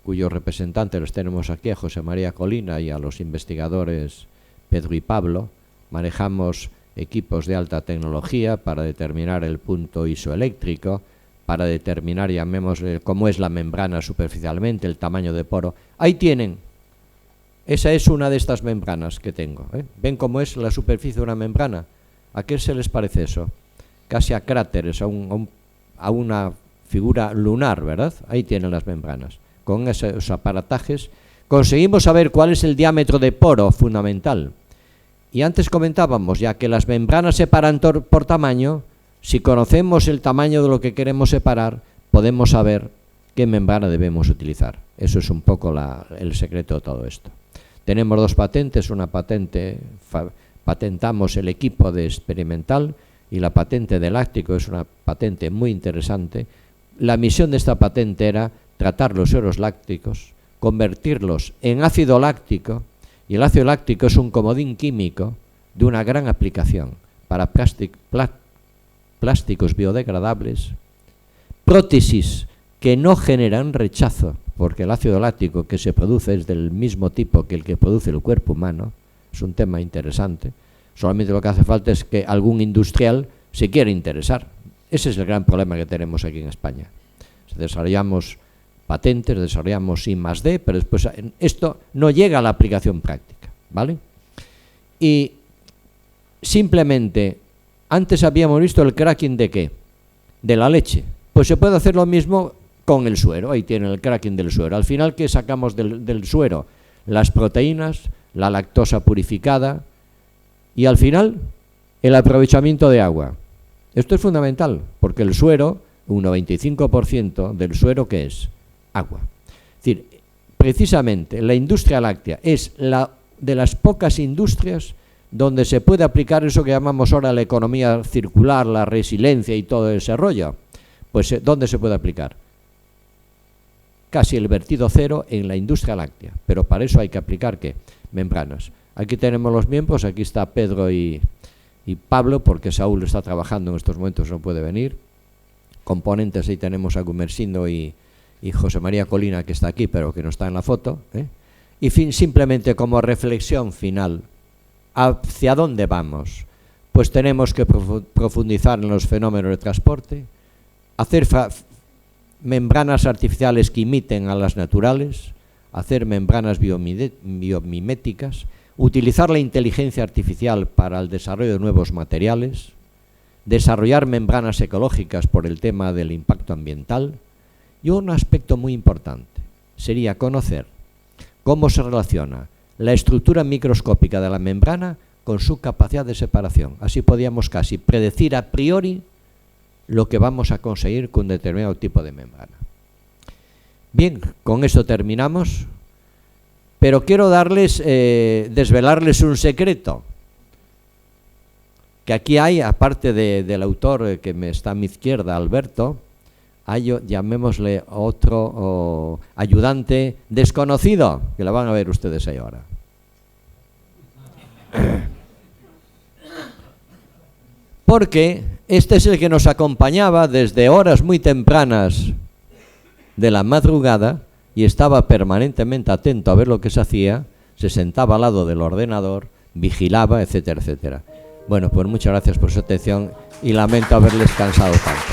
cuyos representantes los tenemos aquí, a José María Colina y a los investigadores Pedro y Pablo. Manejamos equipos de alta tecnología para determinar el punto isoeléctrico, para determinar, llamémosle, cómo es la membrana superficialmente, el tamaño de poro. Ahí tienen. Esa es una de estas membranas que tengo. ¿Ven cómo es la superficie de una membrana? ¿A qué se les parece eso? Casi a cráteres, a una figura lunar, ¿verdad? Ahí tienen las membranas. Con esos aparatajes conseguimos saber cuál es el diámetro de poro fundamental. Y antes comentábamos ya que las membranas separan por tamaño. Si conocemos el tamaño de lo que queremos separar, podemos saber qué membrana debemos utilizar. Eso es un poco el secreto de todo esto. Tenemos 2 patentes, una patente, patentamos el equipo de experimental, y la patente de láctico es una patente muy interesante. La misión de esta patente era tratar los sueros lácticos, convertirlos en ácido láctico, y el ácido láctico es un comodín químico de una gran aplicación para plásticos biodegradables, prótesis que no generan rechazo, porque el ácido láctico que se produce es del mismo tipo que el que produce el cuerpo humano. Es un tema interesante. Solamente lo que hace falta es que algún industrial se quiera interesar. Ese es el gran problema que tenemos aquí en España. Desarrollamos patentes, desarrollamos I+D, pero después esto no llega a la aplicación práctica, ¿vale? Y simplemente, antes habíamos visto el cracking ¿de qué? De la leche. Pues se puede hacer lo mismo con el suero. Ahí tienen el cracking del suero. Al final, ¿qué sacamos del suero? Las proteínas, la lactosa purificada y al final el aprovechamiento de agua. Esto es fundamental, porque el suero, un 95% del suero, ¿qué es? Agua. Es decir, precisamente la industria láctea es la de las pocas industrias donde se puede aplicar eso que llamamos ahora la economía circular, la resiliencia y todo ese rollo. Pues ¿dónde se puede aplicar? Casi el vertido cero en la industria láctea, pero para eso hay que aplicar ¿qué? Membranas. Aquí tenemos los miembros, aquí está Pedro y Pablo, porque Saúl está trabajando en estos momentos, no puede venir. Componentes, ahí tenemos a Gumersindo y José María Colina, que está aquí, pero que no está en la foto. Y simplemente como reflexión final, ¿hacia dónde vamos? Pues tenemos que profundizar en los fenómenos de transporte, hacer membranas artificiales que imiten a las naturales, hacer membranas biomiméticas, utilizar la inteligencia artificial para el desarrollo de nuevos materiales, desarrollar membranas ecológicas por el tema del impacto ambiental, y un aspecto muy importante sería conocer cómo se relaciona la estructura microscópica de la membrana con su capacidad de separación. Así podíamos casi predecir a priori lo que vamos a conseguir con determinado tipo de membrana. Bien, con esto terminamos, pero quiero desvelarles un secreto, que aquí hay, aparte del autor que me está a mi izquierda, Alberto, hay, llamémosle, otro ayudante desconocido, que lo van a ver ustedes ahí ahora. Porque este es el que nos acompañaba desde horas muy tempranas de la madrugada y estaba permanentemente atento a ver lo que se hacía, se sentaba al lado del ordenador, vigilaba, etcétera, etcétera. Bueno, pues muchas gracias por su atención y lamento haberles cansado tanto.